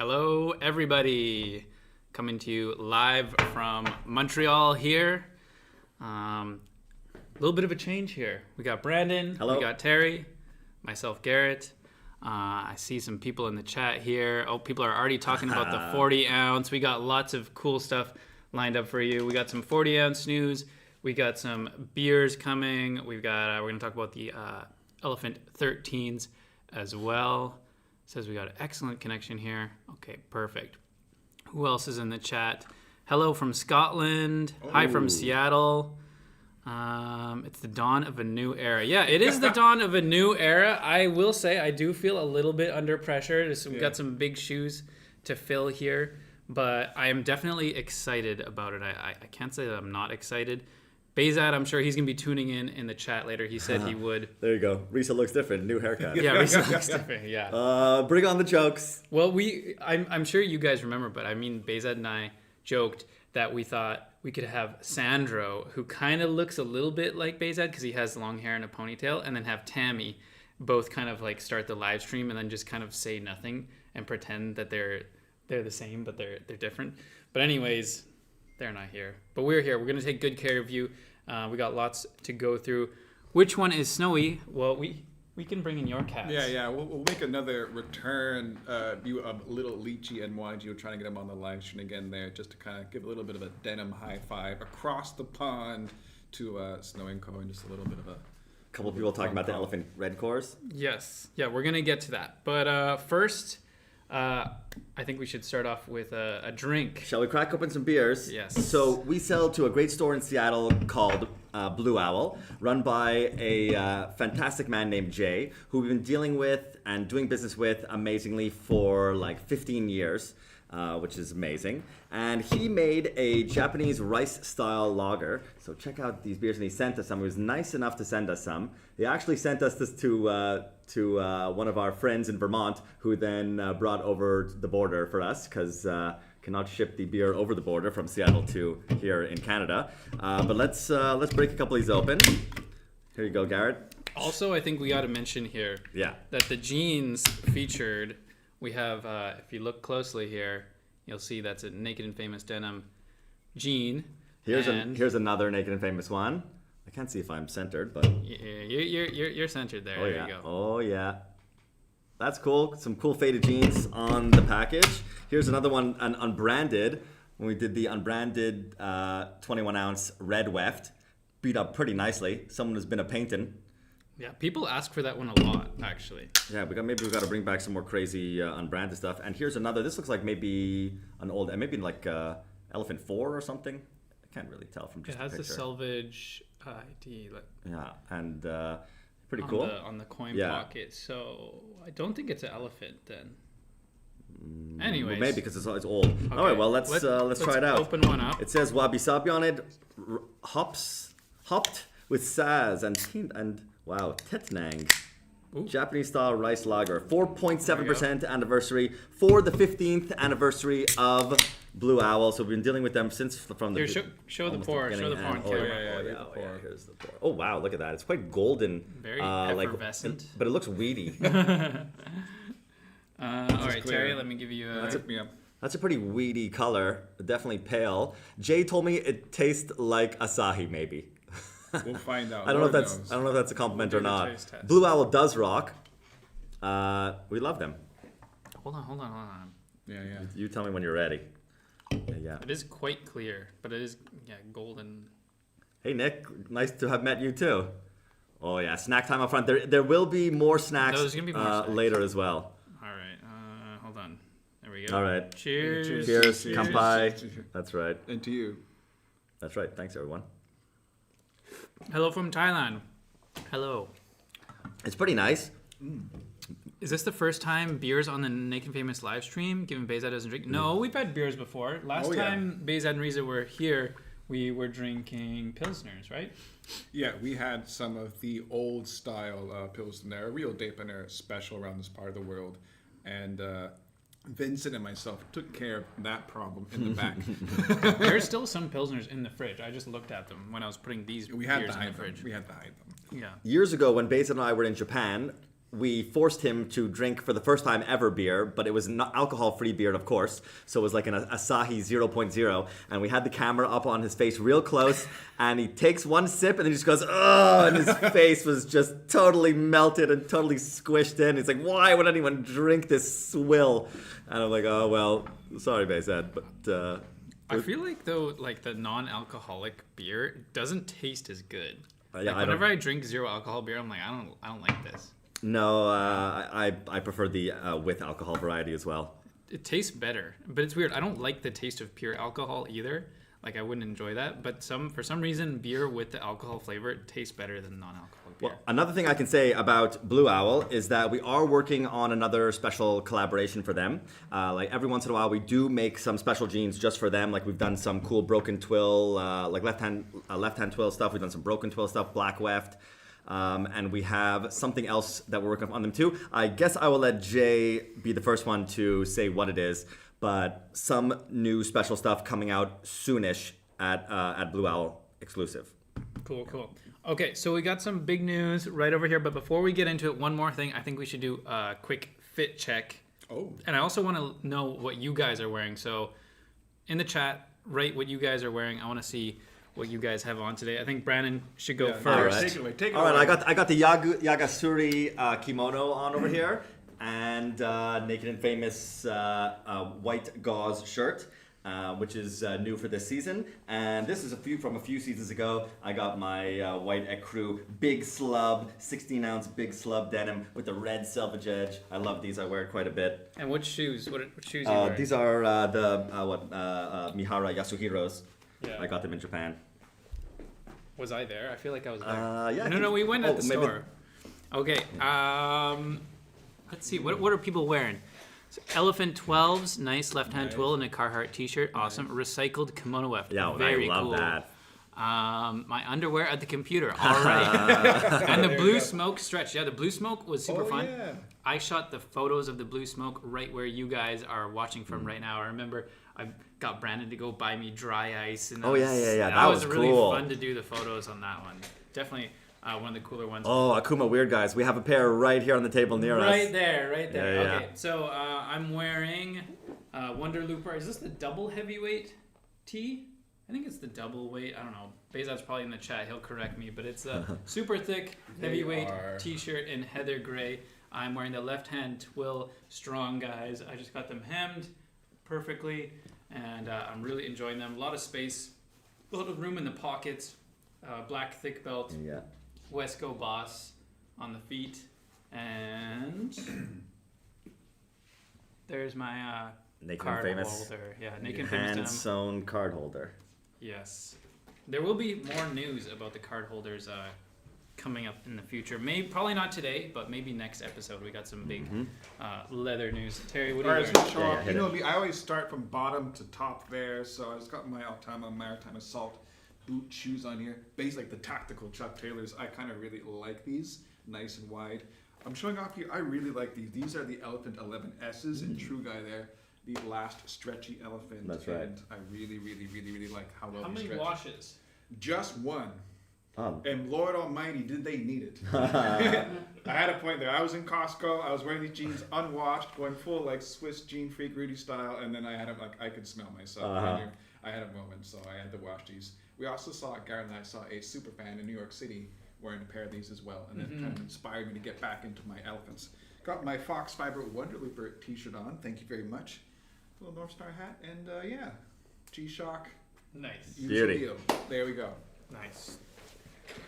Hello, everybody. Coming to you live from Montreal here. A little bit of a change here. We got Brandon. Hello. We got Terry. Myself, Garrett. I see some people in the chat here. Oh, people are already talking about the 40 ounce. We got lots of cool stuff lined up for you. We got some 40 ounce news. We got some beers coming. We're going to talk about the Elephant 13s as well. Says we got an excellent connection here. Okay, perfect. Who else is in the chat? Hello from Scotland. Hi from Seattle. It's the dawn of a new era. Yeah, it is the dawn of a new era. I will say I do feel a little bit under pressure. We've got some big shoes to fill here, but I am definitely excited about it. I can't say that I'm not excited. Bezat, I'm sure he's going to be tuning in the chat later. He said he would. There you go. Risa looks different. New haircut. Yeah, Risa looks different. Yeah. Bring on the jokes. Well, I'm sure you guys remember, but I mean, Bezat and I joked that we thought we could have Sandro, who kind of looks a little bit like Bezat because he has long hair and a ponytail, and then have Tammy both kind of like start the live stream and then just kind of say nothing and pretend that they're the same, but they're different. But anyways, they're not here. But we're here. We're going to take good care of you. We got lots to go through. Which one is Snowy? Well, we can bring in your cats. Yeah. We'll make another return view of Little Lychee and YG. We're trying to get him on the live stream again there, just to kind of give a little bit of a denim high five across the pond to Snow and Co. and just a little bit of a Couple of people talking about the elephant red cores. Yes. Yeah, we're going to get to that. But first, I think we should start off with a drink. Shall we crack open some beers? Yes. So we sell to a great store in Seattle called Blue Owl, run by a fantastic man named Jay, who we've been dealing with and doing business with amazingly for like 15 years, which is amazing. And he made a Japanese rice-style lager. So check out these beers, and he sent us some. He was nice enough to send us some. He actually sent us this to one of our friends in Vermont, who then brought over the border for us, because cannot ship the beer over the border from Seattle to here in Canada. But let's break a couple of these open. Here you go, Garrett. Also, I think we got to mention here that the jeans featured, we have, if you look closely here, you'll see that's a Naked and Famous Denim jean. Here's another Naked and Famous one. I can't see if I'm centered, but you're centered there. Oh, there yeah. you go. Oh yeah, that's cool. Some cool faded jeans on the package. Here's another one, an unbranded. When we did the unbranded 21 ounce red weft, beat up pretty nicely. Someone has been a painting. Yeah, people ask for that one a lot, actually. Yeah, maybe we got to bring back some more crazy unbranded stuff. And here's another. This looks like maybe an old, maybe like Elephant 4 or something. I can't really tell from just it has the picture. The selvage ID. Yeah, and pretty on cool. On the coin pocket. So I don't think it's an elephant then. Anyways, well, maybe because it's old. Okay. All right, well let's try it out. Open one up. It says wabi sabi on it, hopped with saz and wow, tetnang. Japanese style rice lager, 4.7% anniversary for the 15th anniversary of Blue Owl. So we've been dealing with them since from the show the pour. Show the pour on camera. Yeah, here's the pour. Oh wow, look at that! It's quite golden, very effervescent, but it looks weedy. All right, Terry, let me give you a... That's a pretty weedy color, definitely pale. Jay told me it tastes like Asahi, maybe. We'll find out. I don't know if that's a compliment or not. Blue Owl does rock. We love them. Hold on. Yeah. You tell me when you're ready. Yeah. It is quite clear, but it is golden. Hey Nick, nice to have met you too. Oh yeah, snack time up front. There will be more snacks, there's gonna be more snacks later as well. All right, hold on. There we go. All right. Cheers. Cheers. Kampai. That's right. And to you. That's right. Thanks everyone. Hello from Thailand. Hello. It's pretty nice. Is this the first time beers on the Naked Famous live stream, given Bezat doesn't drink? No, we've had beers before. Last time Bezat and Riza were here, we were drinking Pilsners, right? Yeah, we had some of the old style Pilsner, a real Dapener special around this part of the world. And Vincent and myself took care of that problem in the back. There's still some Pilsners in the fridge. I just looked at them when I was putting these beers in the fridge. We had to hide them. Yeah. Years ago, when Bezat and I were in Japan, we forced him to drink for the first time ever beer, but it was not alcohol-free beer, of course. So it was like an Asahi 0.0, and we had the camera up on his face real close, and he takes one sip and then he just goes, "Oh!" and his face was just totally melted and totally squished in. He's like, "Why would anyone drink this swill?" And I'm like, "Oh well, sorry, Baysad, but." I feel like though, like the non-alcoholic beer doesn't taste as good. Yeah, Like, whenever I drink zero alcohol beer, I'm like, I don't like this. No, I prefer the with alcohol variety as well. It tastes better, but it's weird. I don't like the taste of pure alcohol either. Like I wouldn't enjoy that, but for some reason beer with the alcohol flavor tastes better than non-alcoholic beer. Well, another thing I can say about Blue Owl is that we are working on another special collaboration for them. Like every once in a while, we do make some special jeans just for them. Like we've done some cool broken twill, like left hand twill stuff. We've done some broken twill stuff, black weft. And we have something else that we're working on them too. I guess I will let Jay be the first one to say what it is, but some new special stuff coming out soonish at Blue Owl exclusive. Cool. Okay, so we got some big news right over here, but before we get into it, one more thing. I think we should do a quick fit check. Oh. And I also want to know what you guys are wearing. So in the chat, write what you guys are wearing. I want to see what you guys have on today. I think Brandon should go first. All right. Take it away. Take it All right, away. I got the Yagasuri kimono on over here, and Naked and Famous white gauze shirt, which is new for this season. And this is from a few seasons ago. I got my white ecru big slub, 16-ounce big slub denim with the red selvage edge. I love these. I wear it quite a bit. And what shoes? What shoes are you wearing? These are Mihara Yasuhiro's. Yeah. I got them in Japan. Was I there? I feel like I was there. Yeah. No, we went at the maybe- store. Okay. Let's see. What are people wearing? So Elephant 12s, nice left-hand twill and a Carhartt t-shirt. Awesome. Recycled kimono weft. Yeah, Very I love cool. that. My underwear at the computer. All right. And the blue smoke stretch. Yeah, the blue smoke was super fun. Yeah. I shot the photos of the blue smoke right where you guys are watching from right now. I remember I got Brandon to go buy me dry ice. And Oh, yeah. That That was was really cool. fun to do the photos on that one. Definitely one of the cooler ones. Oh, Akuma Weird Guys. We have a pair right here on the table near us. Right there. Yeah. Okay, so I'm wearing Wonder Looper. Is this the double heavyweight tee? I think it's the double weight. I don't know. Bezat's probably in the chat. He'll correct me. But it's a super thick heavyweight t-shirt in heather gray. I'm wearing the left-hand twill strong guys. I just got them hemmed perfectly, and I'm really enjoying them. A lot of space, a lot of room in the pockets. Black thick belt. Yeah. Wesco Boss on the feet, and there's my Naked card and Famous. holder. Yeah, Naked and Famous Hand Denim. sewn card holder. Yes, there will be more news about the card holders coming up in the future. Probably not today, but maybe next episode. We got some big leather news. Terry, what All are right, you so wearing? show Yeah, off. hit You know it. me, I always start from bottom to top there. So I just got my Altama Maritime Assault boot shoes on here. Basically like the tactical Chuck Taylors. I kind of really like these. Nice and wide. I'm showing off here. I really like these. These are the Elephant 11S's in True Guy there. The last stretchy elephant. That's right. And I really like how well How they many stretch. washes? Just one. Oh. And Lord Almighty, did they need it? I had a point there. I was in Costco. I was wearing these jeans unwashed, going full like Swiss jean freak Rudy style, and then I had I could smell myself. I had a moment, so I had to wash these. We also saw Garrett and I saw a super fan in New York City wearing a pair of these as well, and that kind of inspired me to get back into my elephants. Got my Fox Fiber Wonder Looper t-shirt on. Thank you very much. Little North Star hat, and yeah, G-Shock. Nice. Beauty. Deal. There we go. Nice.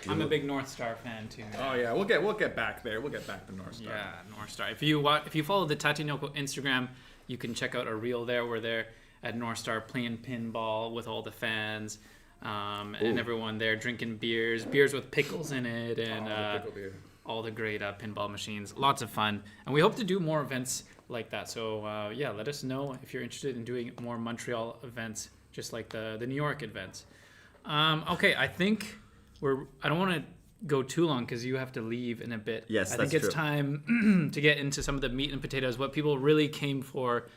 I'm a big North Star fan too. Oh yeah, we'll get back there. We'll get back to North Star. Yeah, North Star. If you follow the Tatinoko Instagram, you can check out a reel there. We're there at North Star playing pinball with all the fans, and everyone there drinking beers with pickles in it, and Pickle beer. all the great pinball machines. Lots of fun, and we hope to do more events like that. So yeah, let us know if you're interested in doing more Montreal events, just like the New York events. Okay, I think I don't want to go too long because you have to leave in a bit. Yes, I that's think it's true. time to get into some of the meat and potatoes. What people really came for.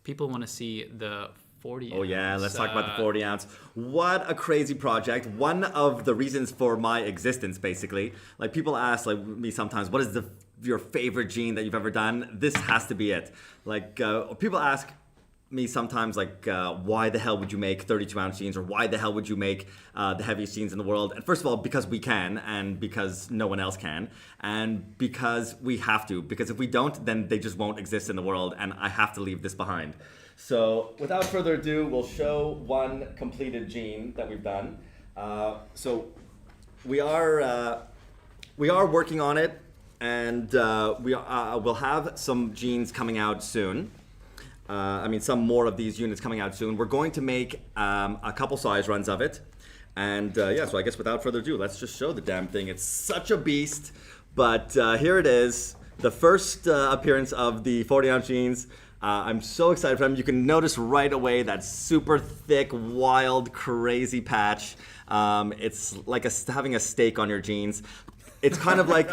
People want to see the 40 ounce. Oh yeah, let's talk about the 40 ounce. What a crazy project. One of the reasons for my existence, basically. Like people ask like me sometimes, what is your favorite jean that you've ever done? This has to be it. Like people ask me sometimes like why the hell would you make 32 ounce jeans, or why the hell would you make the heaviest jeans in the world? And first of all, because we can, and because no one else can, and because we have to, because if we don't, then they just won't exist in the world, and I have to leave this behind. So without further ado, we'll show one completed jean that we've done. So we are working on it, and we'll have some jeans coming out soon. Some more of these units coming out soon. We're going to make a couple size runs of it. And so I guess without further ado, let's just show the damn thing. It's such a beast. But here it is, the first appearance of the 40 ounce jeans. I'm so excited for them. You can notice right away that super thick, wild, crazy patch. It's like having a steak on your jeans. It's kind of like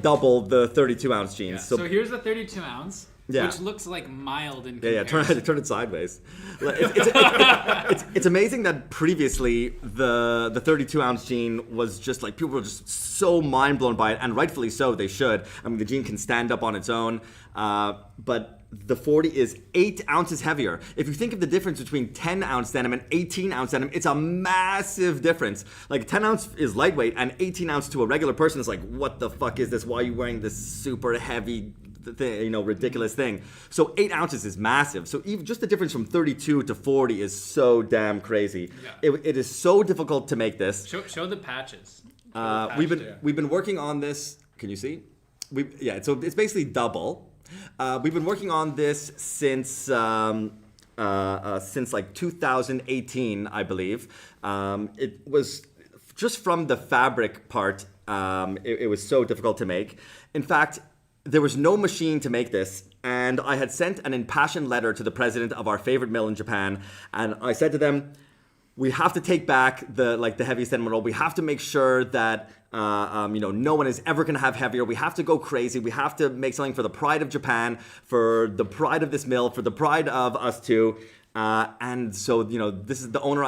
double the 32 ounce jeans. Yeah. So here's the 32 ounce. Yeah. Which looks like mild in comparison. Turn it sideways. It's amazing that previously the 32 ounce jean was just like, people were just so mind blown by it, and rightfully so, they should. I mean, the jean can stand up on its own, but the 40 is 8 ounces heavier. If you think of the difference between 10 ounce denim and 18 ounce denim, it's a massive difference. Like 10 ounce is lightweight, and 18 ounce to a regular person is like, what the fuck is this? Why are you wearing this super heavy ridiculous thing? So 8 ounces is massive. So even just the difference from 32 to 40 is so damn crazy. Yeah. It is so difficult to make this. Show the patches. We've been working on this. Can you see? So it's basically double. We've been working on this since like 2018, I believe. It was just from the fabric part. It was so difficult to make. In fact, there was no machine to make this, and I had sent an impassioned letter to the president of our favorite mill in Japan, and I said to them, we have to take back the heaviest denim roll. We have to make sure that no one is ever going to have heavier. We have to go crazy. We have to make something for the pride of Japan, for the pride of this mill, for the pride of us too. And so, this is the owner.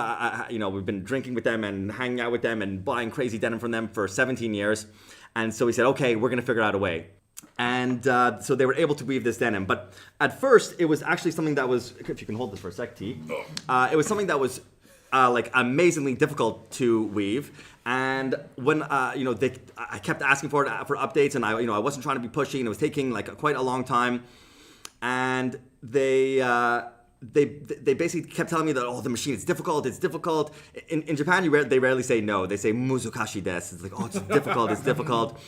We've been drinking with them and hanging out with them and buying crazy denim from them for 17 years. And so we said, okay, we're going to figure out a way. And so they were able to weave this denim. But at first, it was actually something that was, if you can hold this for a sec, T. It was something that was amazingly difficult to weave. And when I kept asking for updates, and I wasn't trying to be pushy, and it was taking quite a long time. And they basically kept telling me that, the machine is difficult, it's difficult. In Japan, they rarely say no. They say muzukashi desu. It's like, it's difficult, it's difficult.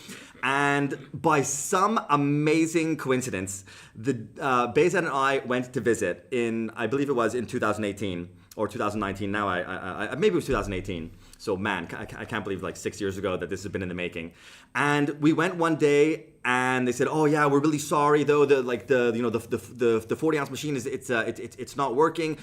And by some amazing coincidence, Bezan and I went to visit I believe it was in 2018 or 2019. Now maybe it was 2018. So man, I can't believe 6 years ago that this has been in the making. And we went one day, and they said, "Oh yeah, we're really sorry though. The 40 ounce machine it's not working.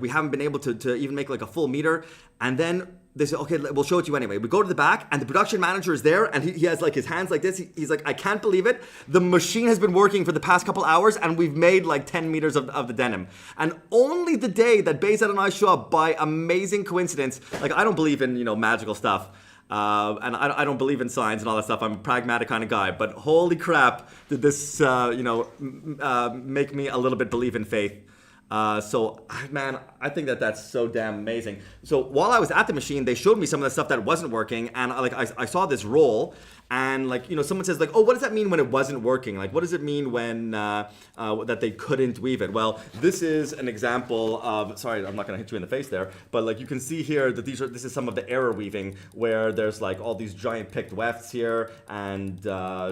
We haven't been able to even make a full meter." And then they said, "Okay, we'll show it to you anyway." We go to the back, and the production manager is there, and he has his hands like this. He's like, "I can't believe it. The machine has been working for the past couple hours, and we've made 10 meters of the denim." And only the day that Bezat and I show up, by amazing coincidence, I don't believe in magical stuff. And I don't believe in signs and all that stuff. I'm a pragmatic kind of guy. But holy crap, did this, make me a little bit believe in faith. So, man, I think that's so damn amazing. So while I was at the machine, they showed me some of the stuff that wasn't working. And I saw this roll. And someone says "Oh, what does that mean when it wasn't working? What does it mean when that they couldn't weave it?" Well, this is an example of. Sorry, I'm not going to hit you in the face there, but you can see here that this is some of the error weaving, where there's all these giant picked wefts here, and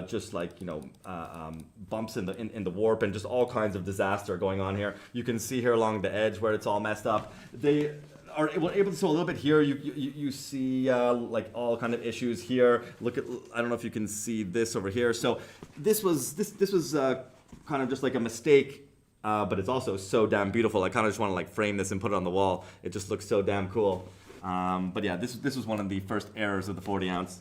just bumps in the warp, and just all kinds of disaster going on here. You can see here along the edge where it's all messed up. They are able to sew a little bit here. You see all kind of issues here. Look at, I don't know if you can see this over here. So this was kind of just a mistake, but it's also so damn beautiful. I kind of just want to frame this and put it on the wall. It just looks so damn cool. But yeah, this was one of the first errors of the 40 ounce.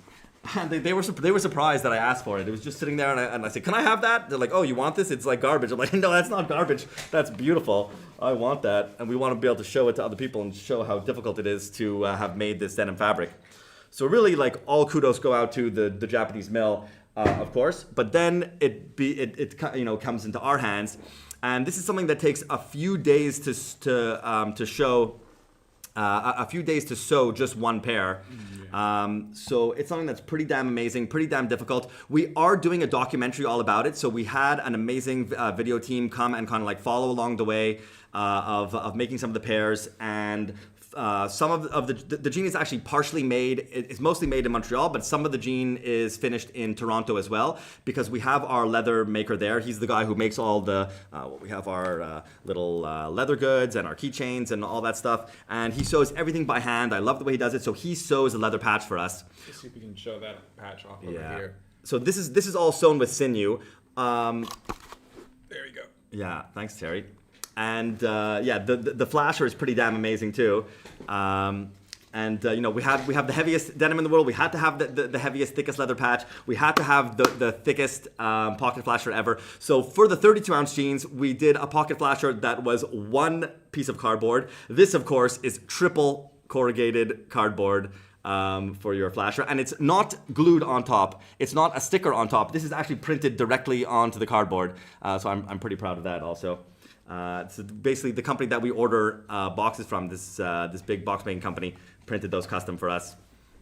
And they were surprised that I asked for it. It was just sitting there, and I said, "Can I have that?" They're like, "Oh, you want this? It's like garbage." I'm like, "No, that's not garbage. That's beautiful. I want that." And we want to be able to show it to other people and show how difficult it is to have made this denim fabric. So really, like, all kudos go out to the Japanese mill, of course. But then it comes into our hands, and this is something that takes a few days to show. A few days to sew just one pair. So it's something that's pretty damn amazing, pretty damn difficult. We are doing a documentary all about it. So we had an amazing video team come and kind of like follow along the way of making some of the pairs. And some of the jean is actually partially made. It's mostly made in Montreal, but some of the jean is finished in Toronto as well, because we have our leather maker there. He's the guy who makes all the, we have our little leather goods and our keychains and all that stuff. And he sews everything by hand. I love the way he does it. So he sews a leather patch for us. Let's see if we can show that patch off over here. So this is all sewn with sinew. There you go. Yeah, thanks, Terry. And the flasher is pretty damn amazing too. We have the heaviest denim in the world. We had to have the heaviest, thickest leather patch. We had to have the thickest pocket flasher ever. So for the 32-ounce jeans, we did a pocket flasher that was one piece of cardboard. This, of course, is triple corrugated cardboard for your flasher, and it's not glued on top. It's not a sticker on top. This is actually printed directly onto the cardboard. So I'm pretty proud of that also. So basically, the company that we order boxes from, this big box making company, printed those custom for us.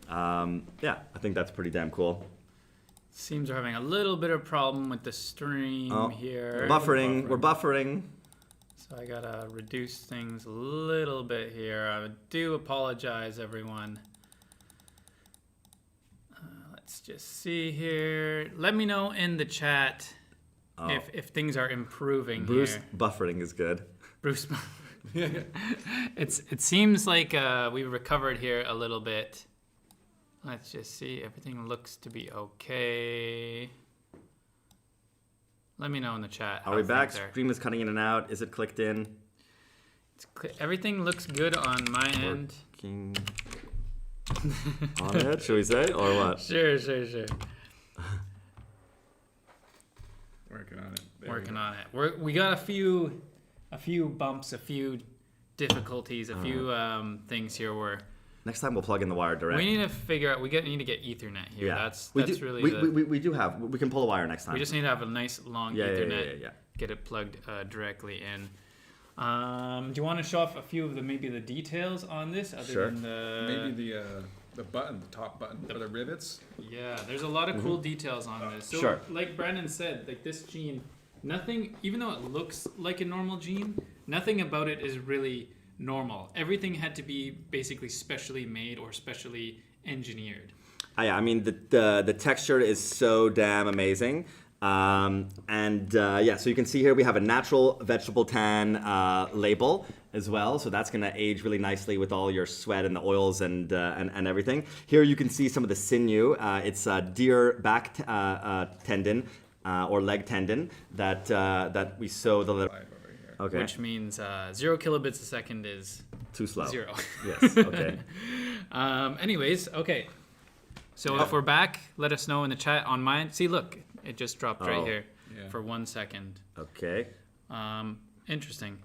I think that's pretty damn cool. Seems we're having a little bit of problem with the stream here. Buffering. We're buffering. So I gotta reduce things a little bit here. I do apologize, everyone. Let's just see here. Let me know in the chat if things are improving. Bruce here. buffering is good. Bruce. It seems like we recovered here a little bit. Let's just see. Everything looks to be okay. Let me know in the chat. Are we back? Stream is cutting in and out. Is it clicked in? Everything looks good on my end. On it, should we say, or what? Sure. Working on it. Working on it. We got a few bumps, a few difficulties, a few things here where next time we'll plug in the wire direct. we need to figure out. We need to get Ethernet here. Yeah. We can pull a wire next time. We just need to have a nice long Ethernet. Yeah. Get it plugged directly in. Do you want to show off a few of the details on this other than maybe the button, the top button, or the rivets? Yeah, there's a lot of cool details on this. So like Brandon said, like this jean, nothing, even though it looks like a normal jean, nothing about it is really normal. Everything had to be basically specially made or specially engineered. I mean, the texture is so damn amazing. So you can see here we have a natural vegetable tan label as well. So that's going to age really nicely with all your sweat and the oils and everything. Here you can see some of the sinew. It's a deer back tendon or leg tendon that we sew the little. Okay. Which means 0 kilobits a second is too slow. 0. Yes. Okay. Anyways, okay. So if we're back, let us know in the chat on mine. See, look, it just dropped right here for 1 second. Okay. Interesting.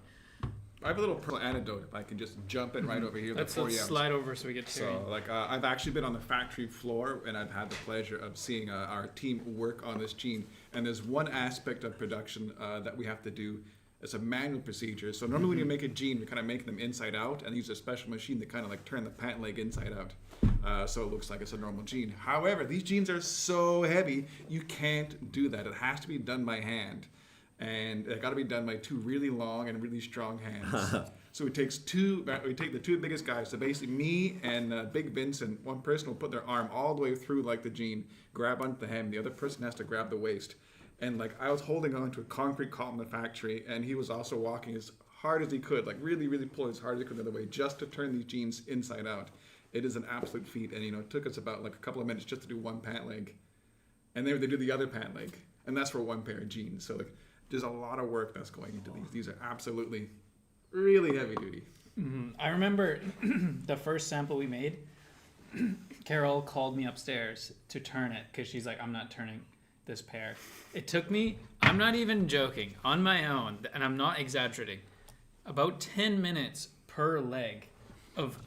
I have a little personal anecdote if I can just jump in right over here. Let's slide over so we get to. So, I've actually been on the factory floor and I've had the pleasure of seeing our team work on this jean. And there's one aspect of production that we have to do. It's a manual procedure. So normally when you make a jean, we kind of make them inside out and use a special machine to kind of like turn the pant leg inside out. So it looks like it's a normal jean. However, these jeans are so heavy, you can't do that. It has to be done by hand. And it got to be done by 2 really long and really strong hands. So we take the 2 biggest guys. So basically me and Big Vincent, one person will put their arm all the way through like the jean, grab onto the hem. The other person has to grab the waist. And like I was holding on to a concrete column in the factory, and he was also walking as hard as he could, like really, really pulling as hard as he could the other way, just to turn these jeans inside out. It is an absolute feat, and it took us about like a couple of minutes just to do one pant leg, and then they do the other pant leg, and that's for one pair of jeans. So like, there's a lot of work that's going into these. These are absolutely, really heavy duty. Mm-hmm. I remember the first sample we made Carol called me upstairs to turn it because she's like, I'm not turning this pair. It took me, I'm not even joking, on my own, and I'm not exaggerating, about 10 minutes per leg of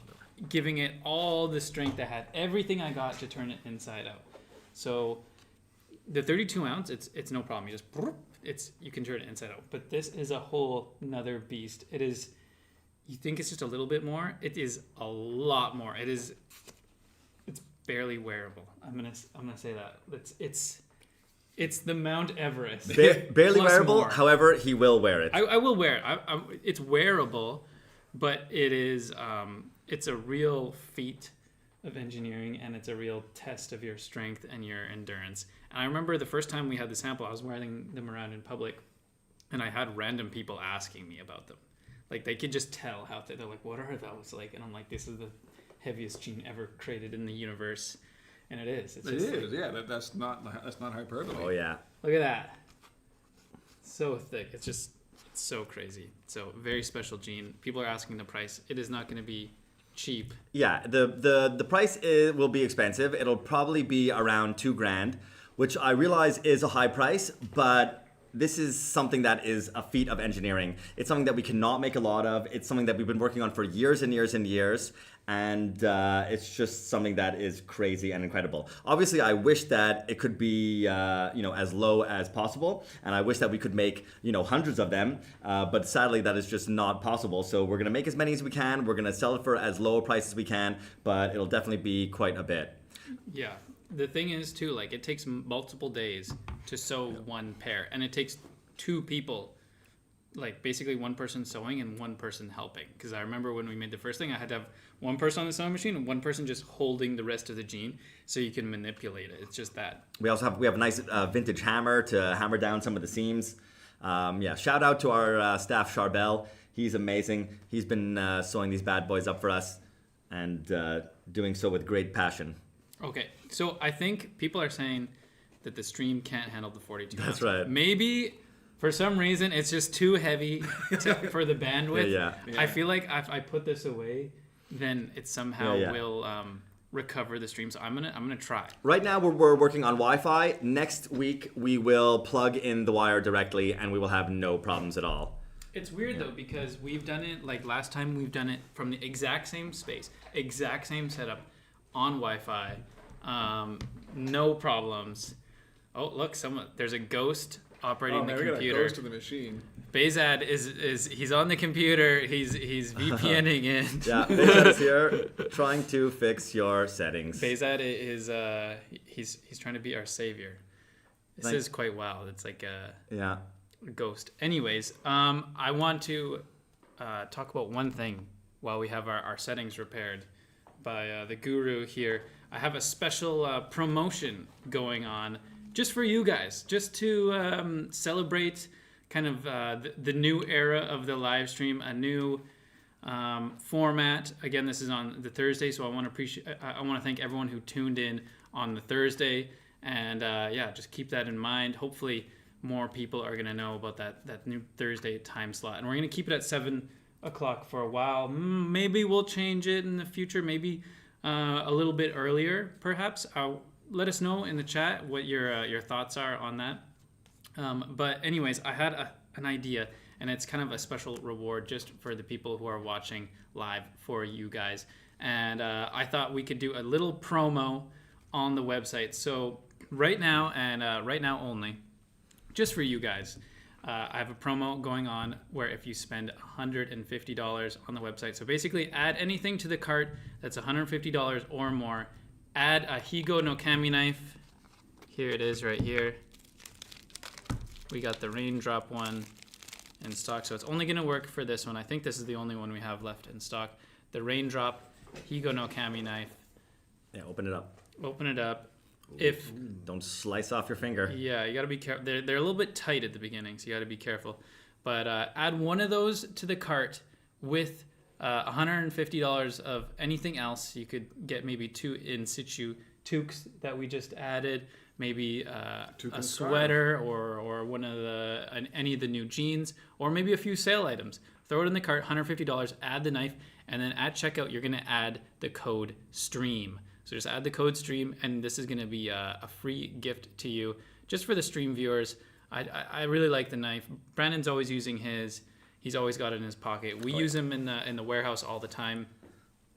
giving it all the strength I had, everything I got to turn it inside out. So the 32 ounce, it's no problem. You can turn it inside out. But this is a whole nother beast. It is, you think it's just a little bit more, it is a lot more. It's barely wearable. I'm gonna say that. It's the Mount Everest. Barely wearable. More. However, he will wear it. I will wear it. It's wearable, but it is it's a real feat of engineering, and it's a real test of your strength and your endurance. And I remember the first time we had the sample, I was wearing them around in public, and I had random people asking me about them. Like, they could just tell how they're like, what are those like? And I'm like, this is the heaviest jean ever created in the universe, and it is. It's just is. Yeah, that's not hyperbole. Oh yeah. Look at that. So thick. It's so crazy. So very special jean. People are asking the price. It is not going to be cheap. Yeah, the price will be expensive. It'll probably be around $2,000, which I realize is a high price, but this is something that is a feat of engineering. It's something that we cannot make a lot of. It's something that we've been working on for years and years and years. And it's just something that is crazy and incredible. Obviously, I wish that it could be as low as possible, and I wish that we could make hundreds of them. But sadly, that is just not possible. So we're gonna make as many as we can. We're gonna sell it for as low a price as we can, but it'll definitely be quite a bit. Yeah. The thing is too, like, it takes multiple days to sew one pair, and it takes two people. Like, basically one person sewing and one person helping. Because I remember when we made the first thing, I had to have one person on the sewing machine and one person just holding the rest of the jean so you can manipulate it. It's just that. We have a nice vintage hammer to hammer down some of the seams. Shout out to our staff, Charbel. He's amazing. He's been sewing these bad boys up for us and doing so with great passion. Okay, so I think people are saying that the stream can't handle the 42 That's ounce. right. Maybe for some reason it's just too heavy for the bandwidth. Yeah. I feel like if I put this away, then it somehow will recover the stream. So I'm gonna try. Right now we're working on Wi-Fi. Next week we will plug in the wire directly, and we will have no problems at all. It's weird though, because we've done it, like last time we've done it from the exact same space, exact same setup on Wi-Fi, no problems. Oh look, there's a ghost operating the computer. We got a ghost of the machine. Bezad he's on the computer. He's VPNing in. Yeah, Bezad is here trying to fix your settings. Bezad is he's trying to be our savior. This is quite wild. It's like a ghost. Anyways, I want to talk about one thing while we have our settings repaired by the guru here. I have a special promotion going on just for you guys, just to celebrate kind of the new era of the live stream, a new format. Again, this is on the Thursday, so I want to thank everyone who tuned in on the Thursday, and just keep that in mind. Hopefully, more people are going to know about that new Thursday time slot, and we're going to keep it at 7 o'clock for a while. Maybe we'll change it in the future. Maybe a little bit earlier, perhaps. Let us know in the chat what your thoughts are on that. But anyways, I had an idea, and it's kind of a special reward just for the people who are watching live for you guys. And I thought we could do a little promo on the website. So right now, and right now only, just for you guys, I have a promo going on where if you spend $150 on the website, so basically add anything to the cart that's $150 or more, add a Higo no Kami knife. Here it is right here. We got the raindrop one in stock, so it's only going to work for this one. I think this is the only one we have left in stock. The raindrop Higo no Kami knife. Yeah, open it up. Open it up. Don't slice off your finger. Yeah, you got to be careful. They're a little bit tight at the beginning, so you got to be careful. But add one of those to the cart with $150 of anything else. You could get maybe 2 in situ toques that we just added, maybe a sweater or one of any of the new jeans, or maybe a few sale items. Throw it in the cart, $150, add the knife, and then at checkout you're going to add the code STREAM. So just add the code stream, and this is going to be a free gift to you just for the stream viewers. I really like the knife. Brandon's always using his. He's always got it in his pocket. We use them in the warehouse all the time.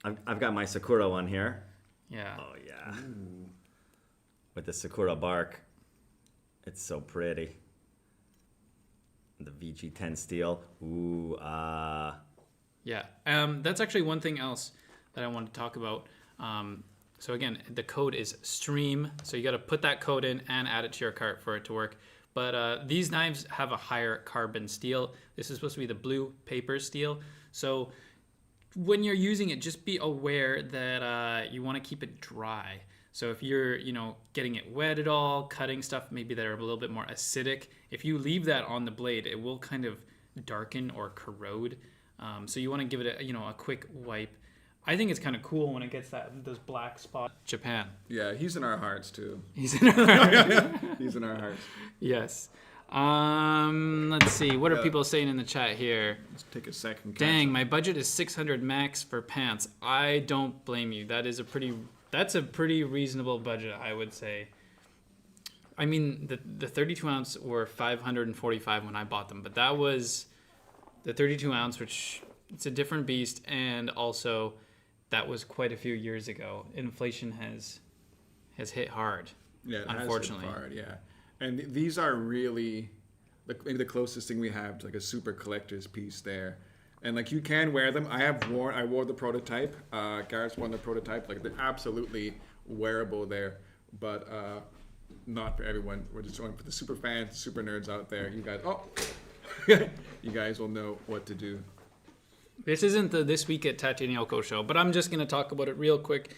I've got my Sakura one here. Yeah. Oh yeah. Ooh. With the Sakura bark. It's so pretty. The VG10 steel. Ooh, Yeah. That's actually one thing else that I want to talk about. So again, the code is STREAM. So you got to put that code in and add it to your cart for it to work. But these knives have a higher carbon steel. This is supposed to be the blue paper steel. So when you're using it, just be aware that you want to keep it dry. So if you're, getting it wet at all, cutting stuff maybe that are a little bit more acidic, if you leave that on the blade, it will kind of darken or corrode. So you want to give it a quick wipe. I think it's kind of cool when it gets those black spots. Japan. Yeah, he's in our hearts too. He's in our hearts. He's in our hearts. Yes. Let's see. What are people saying in the chat here? Let's take a second. Dang, my budget is 600 max for pants. I don't blame you. That's a pretty reasonable budget, I would say. I mean, the 32 ounce were 545 when I bought them, but that was the 32 ounce, which it's a different beast, and also that was quite a few years ago. Inflation has hit hard. Yeah, it unfortunately. has hit hard, yeah. And these are really maybe the closest thing we have to like a super collector's piece there. And like you can wear them. I wore the prototype. Garrett's worn the prototype. Like they're absolutely wearable there, but not for everyone. We're just showing for the super fans, super nerds out there. You guys, you guys will know what to do. This isn't the This Week at Tatianyoko show, but I'm just going to talk about it real quick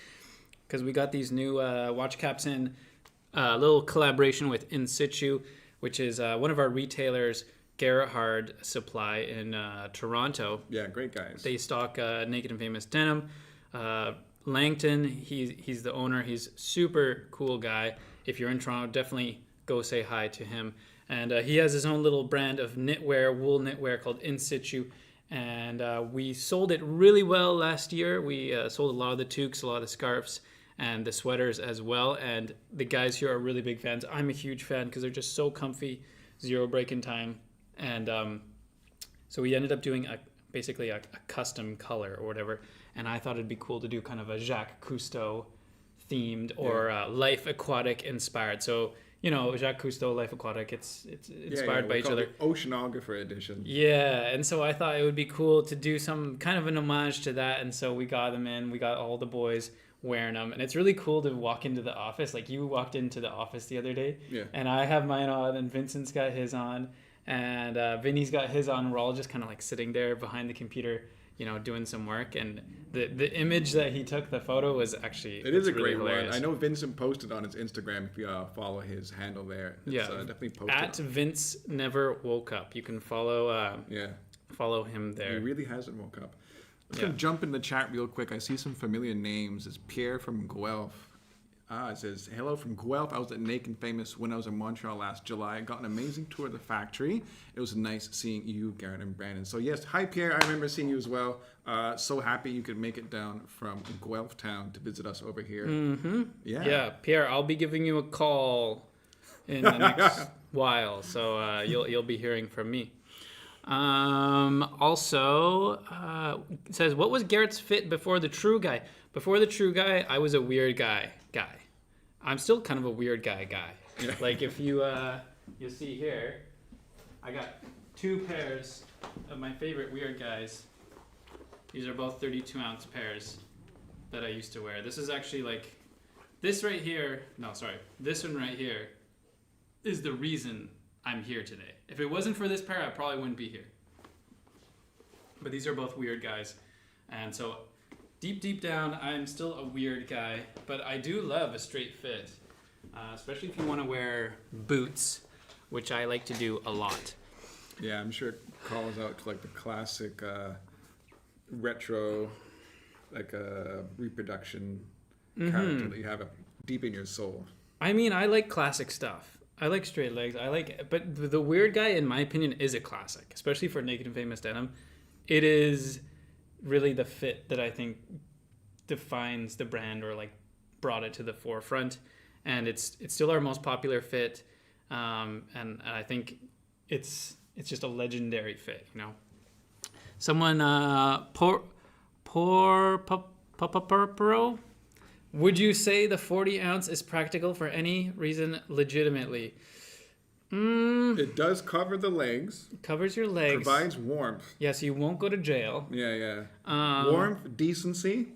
because we got these new watch caps in. A little collaboration with In Situ, which is one of our retailers, Garrett Hard Supply in Toronto. Yeah, great guys. They stock Naked and Famous Denim. Langton, he's the owner. He's super cool guy. If you're in Toronto, definitely go say hi to him. And he has his own little brand of knitwear, wool knitwear called In Situ. And we sold it really well last year. We sold a lot of the toques, a lot of the scarves, and the sweaters as well. And the guys here are really big fans. I'm a huge fan because they're just so comfy, zero break-in time. And so we ended up doing basically a custom color or whatever. And I thought it'd be cool to do kind of a Jacques Cousteau themed or Life Aquatic inspired. So, Jacques Cousteau, Life Aquatic, it's inspired by each other. The Oceanographer edition. Yeah, and so I thought it would be cool to do some kind of an homage to that. And so we got them in. We got all the boys wearing them. And it's really cool to walk into the office. Like you walked into the office the other day. Yeah. And I have mine on and Vincent's got his on. And Vinny's got his on. We're all just kind of like sitting there behind the computer, doing some work. And the image that he took, the photo, was actually it is a really great hilarious. one. I know Vincent posted on his Instagram if you follow his handle there. It's, definitely posted. At Vince Never Woke Up. You can follow follow him there. He really hasn't woke up. Let's go jump in the chat real quick. I see some familiar names. It's Pierre from Guelph. It says, hello from Guelph. I was at Naked Famous when I was in Montreal last July. I got an amazing tour of the factory. It was nice seeing you, Garrett and Brandon. So yes, hi Pierre. I remember seeing you as well. So happy you could make it down from Guelph town to visit us over here. Mm-hmm. Yeah, Pierre, I'll be giving you a call in the next while. So you'll be hearing from me. Also, it says, what was Garrett's fit before the True Guy? Before the True Guy, I was a weird guy. I'm still kind of a weird guy. Yeah. Like if you'll see here, I got two pairs of my favorite weird guys. These are both 32 ounce pairs that I used to wear. This is actually like, this one right here is the reason I'm here today. If it wasn't for this pair, I probably wouldn't be here. But these are both weird guys. And so deep down, I'm still a weird guy, but I do love a straight fit, especially if you want to wear boots, which I like to do a lot. Yeah, I'm sure it calls out to like the classic retro, like a reproduction character that you have deep in your soul. I mean, I like classic stuff. I like straight legs. But the weird guy, in my opinion, is a classic, especially for Naked and Famous Denim. It is really the fit that I think defines the brand or like brought it to the forefront, and it's still our most popular fit, and I think it's just a legendary fit, you know. Someone would you say the 40 ounce is practical for any reason legitimately? It does cover the legs. Covers your legs. Provides warmth. Yes, you won't go to jail. Yeah. Warmth, decency.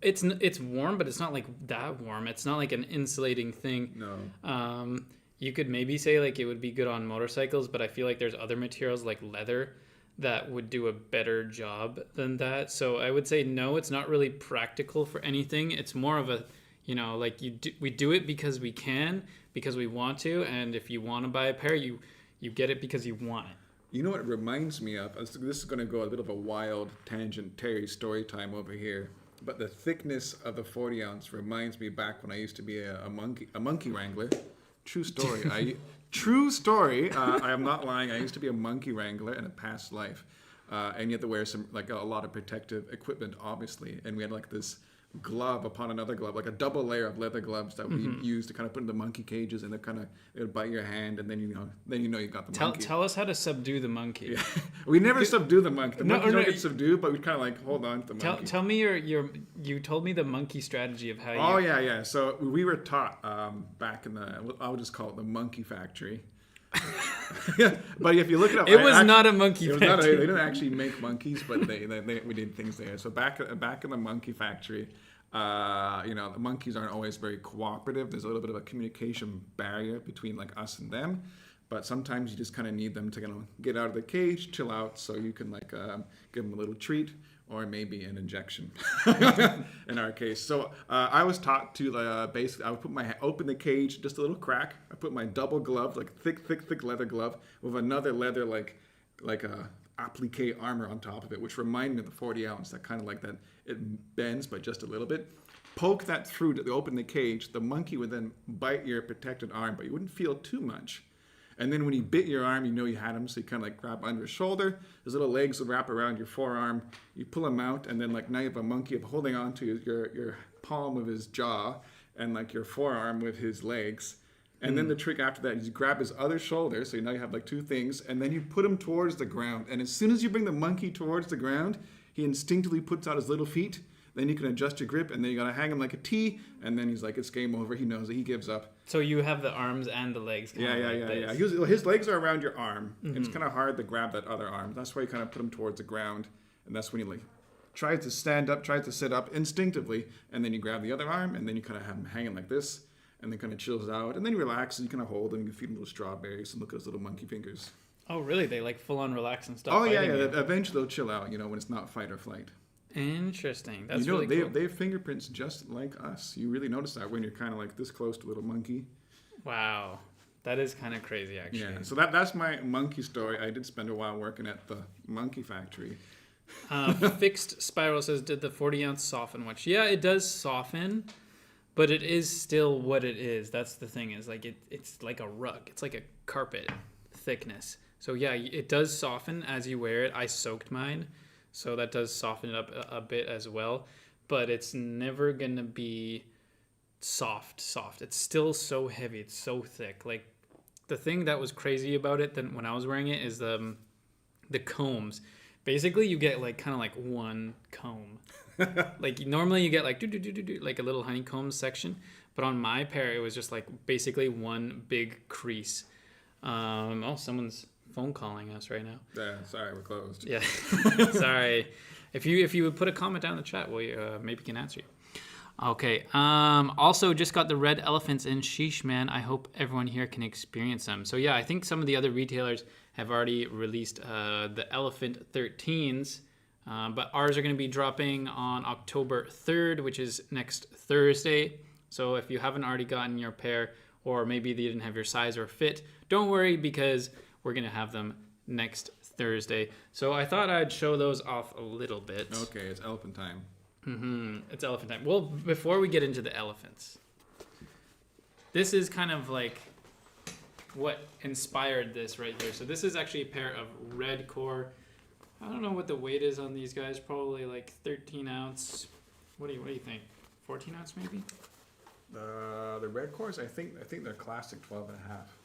It's warm, but it's not like that warm. It's not like an insulating thing. No. You could maybe say like it would be good on motorcycles, but I feel like there's other materials like leather that would do a better job than that. So I would say no, it's not really practical for anything. It's more of a, you know, like we do it because we can, because we want to, and if you want to buy a pair, you get it because you want it. You know what it reminds me of? This is going to go a bit of a wild tangent, Terry story time over here. But the thickness of the 40 ounce reminds me back when I used to be a monkey wrangler. True story. True story. I am not lying. I used to be a monkey wrangler in a past life, and you had to wear a lot of protective equipment, obviously. And we had like this glove upon another glove, like a double layer of leather gloves that we used to kind of put in the monkey cages, and it would bite your hand, and then you know you got the monkey. Tell us how to subdue the monkey. Yeah. We never subdue the monkey. The monkey don't get subdued, but we kind of like hold on to the monkey. Tell me you told me the monkey strategy of how you. Oh yeah. So we were taught back in I'll just call it the monkey factory. Yeah, but if you look it up, it was not a monkey factory. They didn't actually make monkeys, but we did things there. So back in the monkey factory, the monkeys aren't always very cooperative. There's a little bit of a communication barrier between like us and them. But sometimes you just kind of need them to get out of the cage, chill out, so you can give them a little treat or maybe an injection in our case. So I was taught to basically I would open the cage just a little crack. I put my double glove, like thick leather glove with another leather like a applique armor on top of it, which reminded me of the 40 ounce. That kind of like that it bends, but just a little bit. Poke that through to open the cage. The monkey would then bite your protected arm, but you wouldn't feel too much. And then when he bit your arm, you know you had him, so you kind of like grab under his shoulder. His little legs would wrap around your forearm. You pull him out, and then like now you have a monkey holding on to your palm with his jaw and like your forearm with his legs. And then the trick after that is you grab his other shoulder, so now you have like two things, and then you put him towards the ground. And as soon as you bring the monkey towards the ground, he instinctively puts out his little feet. Then you can adjust your grip, and then you gotta hang him like a T, and then he's like, it's game over. He knows it. He gives up. So you have the arms and the legs. Yeah. His legs are around your arm. Mm-hmm. It's kind of hard to grab that other arm. That's why you kind of put him towards the ground, and that's when he tries to stand up, tries to sit up instinctively, and then you grab the other arm, and then you kind of have him hanging like this, and then kind of chills out, and then you relax, and you kind of hold him, you can feed him little strawberries, and look at his little monkey fingers. Oh, really? They like full on relax and stuff? Oh, yeah. Eventually they'll chill out, when it's not fight or flight. Interesting. That's really cool. They have fingerprints just like us. You really notice that when you're kind of like this close to a little monkey. Wow. That is kind of crazy, actually. Yeah, so that's my monkey story. I did spend a while working at the monkey factory. Fixed Spiral says, did the 40 ounce soften much? Yeah, it does soften, but it is still what it is. That's the thing, is like it's like a rug. It's like a carpet thickness. So yeah, it does soften as you wear it. I soaked mine, so that does soften it up a bit as well. But it's never going to be soft. It's still so heavy. It's so thick. Like, the thing that was crazy about it then when I was wearing it is the combs. Basically, you get like kind of like one comb. Like normally you get like like a little honeycomb section, but on my pair it was just like basically one big crease. Someone's phone calling us right now. Yeah, sorry, we're closed. Yeah, sorry. If you would put a comment down in the chat, we maybe can answer you. Okay. Also, just got the red elephants in. Sheesh, man. I hope everyone here can experience them. So yeah, I think some of the other retailers have already released the Elephant 13s, but ours are going to be dropping on October 3rd, which is next Thursday. So if you haven't already gotten your pair, or maybe they didn't have your size or fit, don't worry, because we're going to have them next Thursday. So I thought I'd show those off a little bit. Okay, it's elephant time. It's elephant time. Well, before we get into the elephants, this is kind of like what inspired this right here. So this is actually a pair of red core. I don't know what the weight is on these guys. Probably like 13 ounce. What do you think? 14 ounce maybe. The red cores, I think they're classic 12 and a half.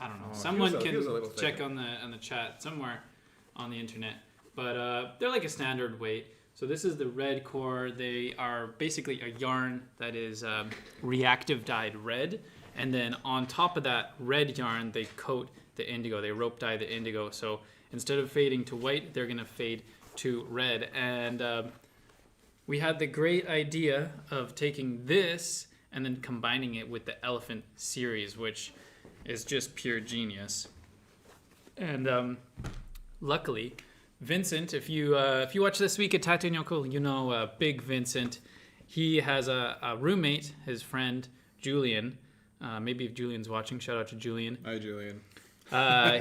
I don't know. Oh, Someone he was a little can check thicker. on the chat somewhere on the internet. But they're like a standard weight. So this is the red core. They are basically a yarn that is reactive dyed red. And then on top of that red yarn, they coat the indigo. They rope dye the indigo. So instead of fading to white, they're going to fade to red. And we had the great idea of taking this and then combining it with the Elephant series, which is just pure genius. And luckily, Vincent, if you watch This Week at Tattoo Nyoko, you know Big Vincent. He has a roommate, his friend Julian. Maybe if Julian's watching, shout out to Julian. Hi, Julian.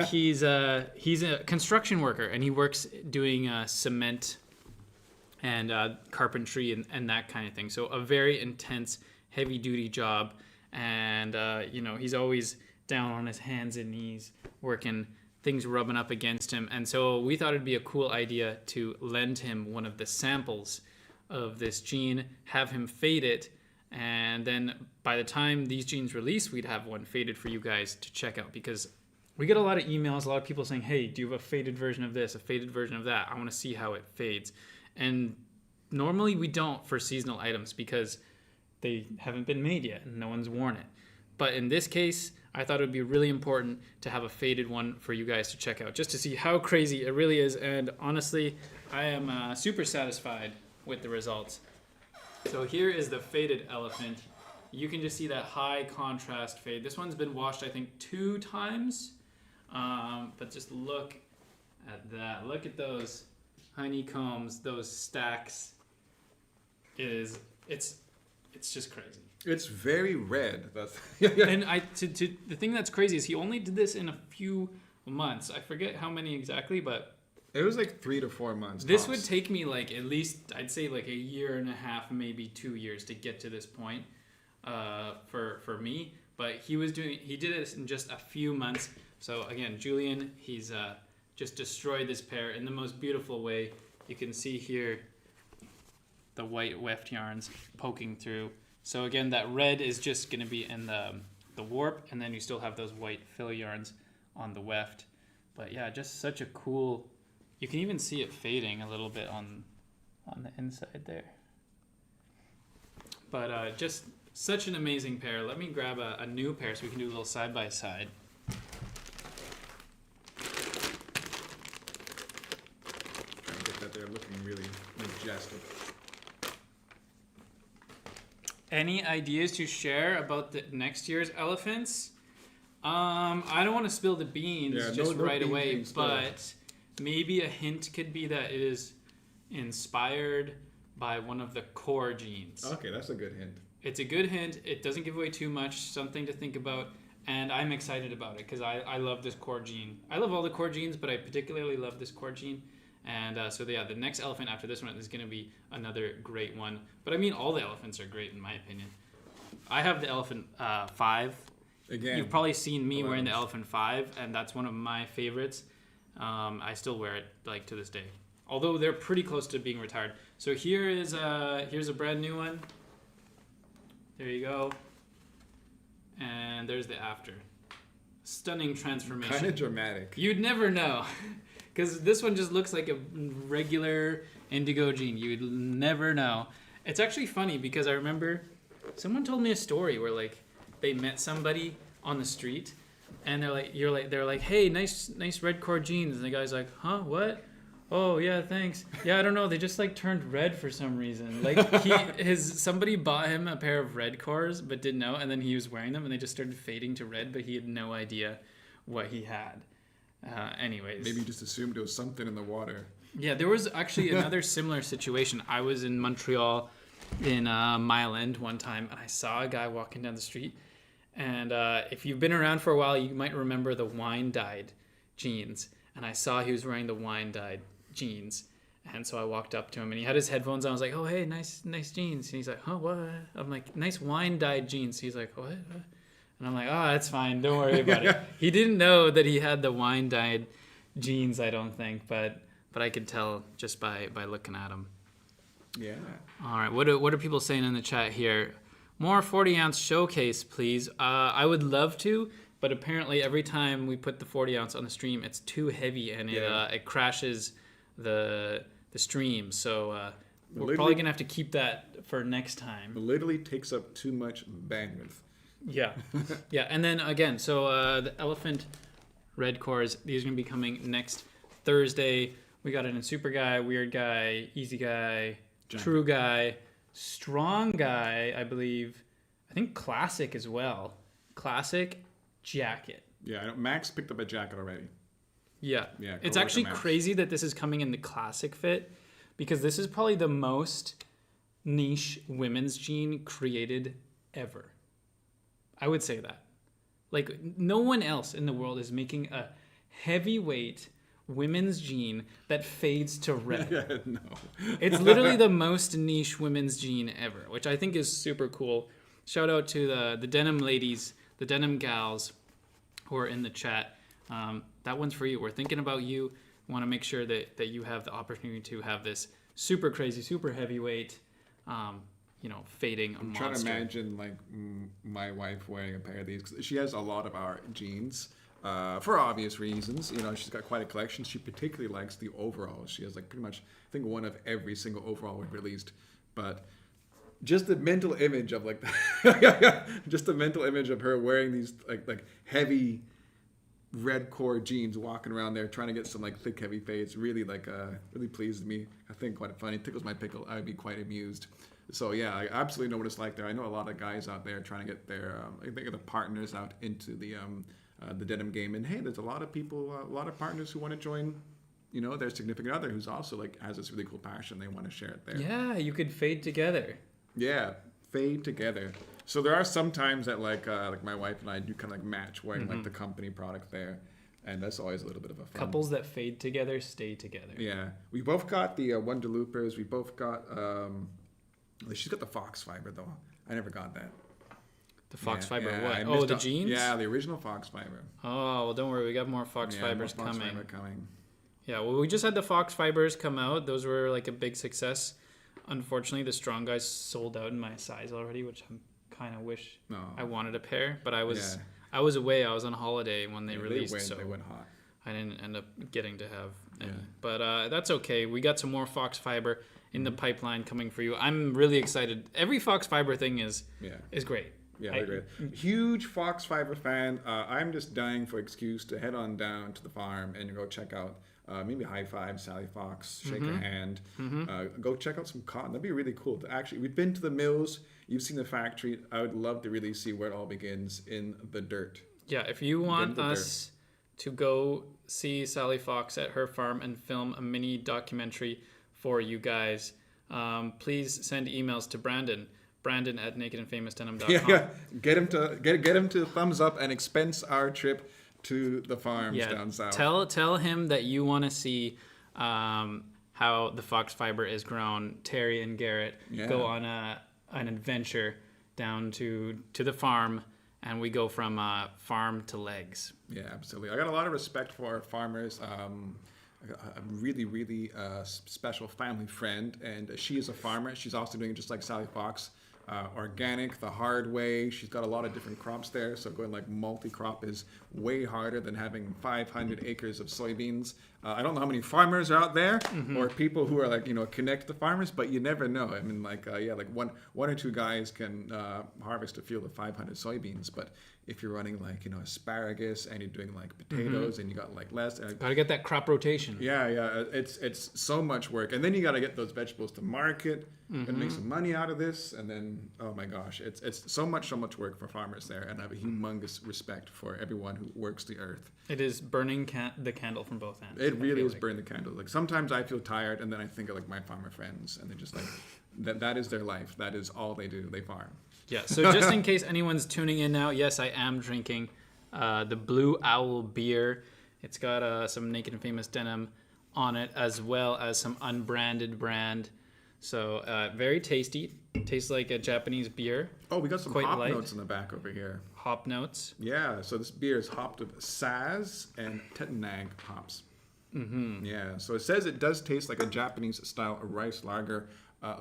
He's a construction worker, and he works doing cement and carpentry and that kind of thing. So a very intense, heavy-duty job, and he's always down on his hands and knees working, things rubbing up against him. And so we thought it'd be a cool idea to lend him one of the samples of this jean, have him fade it, and then by the time these jeans release, we'd have one faded for you guys to check out, because we get a lot of emails, a lot of people saying, hey, do you have a faded version of this, a faded version of that? I want to see how it fades. And normally we don't for seasonal items because they haven't been made yet and no one's worn it. But in this case, I thought it would be really important to have a faded one for you guys to check out, just to see how crazy it really is. And honestly, I am super satisfied with the results. So here is the faded Elephant. You can just see that high contrast fade. This one's been washed, I think, 2 times. But just look at that. Look at those honeycombs, those stacks. It's just crazy. It's very red. That's And the thing that's crazy is he only did this in a few months. I forget how many exactly, but it was like 3 to 4 months. this tops. would take me like at least, I'd say like a year and a half, maybe 2 years to get to this point for me. But he did it in just a few months. So again, Julian, he's just destroyed this pair in the most beautiful way. You can see here the white weft yarns poking through. So again, that red is just going to be in the warp, and then you still have those white fill yarns on the weft. But yeah, just such a cool. You can even see it fading a little bit on the inside there. But just such an amazing pair. Let me grab a new pair so we can do a little side by side. Trying to get that there looking really majestic. Any ideas to share about the next year's elephants? I don't want to spill the beans right away, but maybe a hint could be that it is inspired by one of the core jeans. Okay, that's a good hint. It's a good hint. It doesn't give away too much, something to think about, and I'm excited about it because I love this core jean. I love all the core jeans, but I particularly love this core jean. And the next elephant after this one is going to be another great one. But I mean, all the elephants are great in my opinion. I have the Elephant 5. Again, You've probably seen me wearing the Elephant 5, and that's one of my favorites. I still wear it like to this day, although they're pretty close to being retired. So here's a brand new one. There you go. And there's the after. Stunning transformation. kind of dramatic. You'd never know. Because this one just looks like a regular indigo jean. You'd never know. It's actually funny because I remember someone told me a story where like they met somebody on the street and they're like, hey, nice red core jeans. And the guy's like, huh, what? Oh yeah, thanks. Yeah, I don't know. They just like turned red for some reason. Like somebody bought him a pair of red cores but didn't know, and then he was wearing them and they just started fading to red, but he had no idea what he had. Anyways. Maybe you just assumed it was something in the water. Yeah, there was actually another similar situation. I was in Montreal in Mile End one time, and I saw a guy walking down the street. And if you've been around for a while, you might remember the wine-dyed jeans. And I saw he was wearing the wine-dyed jeans. And so I walked up to him, and he had his headphones on. I was like, oh, hey, nice jeans. And he's like, huh, what? I'm like, nice wine-dyed jeans. He's like, what? And I'm like, oh, that's fine. Don't worry about it. He didn't know that he had the wine-dyed jeans, I don't think, but I could tell just by looking at him. Yeah. All right. What are people saying in the chat here? More 40-ounce showcase, please. I would love to, but apparently every time we put the 40-ounce on the stream, it's too heavy and it crashes the stream. So we're probably gonna have to keep that for next time. It literally takes up too much bandwidth. Yeah, yeah. And then again, so the elephant red cores, these are gonna be coming next Thursday. We got it in super guy, weird guy, easy guy, true guy, strong guy, I believe. I think classic as well. Classic jacket. Yeah, I know Max picked up a jacket already. Yeah. Yeah. It's actually crazy that this is coming in the classic fit because this is probably the most niche women's jean created ever. I would say that. Like, no one else in the world is making a heavyweight women's jean that fades to red. Yeah, no. It's literally the most niche women's jean ever, which I think is super cool. Shout out to the denim ladies, the denim gals who are in the chat. That one's for you. We're thinking about you. We want to make sure that you have the opportunity to have this super crazy, super heavyweight, fading I'm monster. trying to imagine like my wife wearing a pair of these. 'Cause she has a lot of our jeans. For obvious reasons, she's got quite a collection. She particularly likes the overalls. She has like pretty much, I think, one of every single overall we've released. But just the mental image of like, just the mental image of her wearing these like heavy red core jeans, walking around there trying to get some like thick heavy fades, really really pleased me. I think quite funny. It tickles my pickle. I would be quite amused. So yeah, I absolutely know what it's like there. I know a lot of guys out there trying to get their the partners out into the denim game, and hey, there's a lot of people, a lot of partners who want to join, their significant other who's also like has this really cool passion. They want to share it there. Yeah, you could fade together. Yeah, fade together. So there are some times that like my wife and I do kind of like match wearing like the company product there, and that's always a little bit of a fun. Couples that fade together stay together. Yeah, we both got the Wonder Loopers. We both got. She's got the Fox Fiber though. I never got that. The Fox Fiber, yeah, what? Oh, the jeans? Yeah, the original Fox Fiber. Oh, well, don't worry. We got more Fox Fibers more Fox coming. Fiber coming. Yeah, well, we just had the Fox Fibers come out. Those were like a big success. Unfortunately, the Strong Guys sold out in my size already, which I kind of wish I wanted a pair. But I was away. I was on holiday when they released, so they went hot. I didn't end up getting to have any. But that's okay. We got some more Fox Fiber in the pipeline coming for you. I'm really excited. Every Fox Fiber thing is great. Yeah, they're great. Huge Fox Fiber fan. I'm just dying for excuse to head on down to the farm and go check out, maybe high five Sally Fox, shake her hand, go check out some cotton. That'd be really cool. Actually, we've been to the mills. You've seen the factory. I would love to really see where it all begins in the dirt. Yeah, if you want us to go see Sally Fox at her farm and film a mini documentary for you guys, please send emails to Brandon at nakedandfamousdenim.com. Yeah. Get him to thumbs up and expense our trip to the farms down south. Tell him that you want to see how the Fox Fiber is grown. Terry and Garrett go on an adventure down to the farm, and we go from farm to legs. Yeah, absolutely. I got a lot of respect for our farmers. A really, really special family friend, and she is a farmer. She's also doing just like Sally Fox, organic, the hard way. She's got a lot of different crops there, so going like multi-crop is way harder than having 500 acres of soybeans. I don't know how many farmers are out there or people who are like, connect to farmers, but you never know. I mean, like one or two guys can harvest a field of 500 soybeans, but if you're running like, asparagus and you're doing like potatoes and you got like less. Gotta get that crop rotation. Yeah. It's so much work. And then you got to get those vegetables to market and make some money out of this. And then, oh my gosh, it's so much work for farmers there. And I have a humongous respect for everyone who works the earth. It is burning the candle from both ends. It really is burning the candle. Like sometimes I feel tired and then I think of like my farmer friends and they're just like, that is their life. That is all they do. They farm. Yeah, so just in case anyone's tuning in now, yes, I am drinking the Blue Owl beer. It's got some Naked and Famous Denim on it, as well as some unbranded brand. So very tasty. Tastes like a Japanese beer. Oh, we got some Quite hop light. notes in the back over here. Hop notes. Yeah, so this beer is hopped with Saz and Tetanag hops. Yeah, so it says it does taste like a Japanese-style rice lager.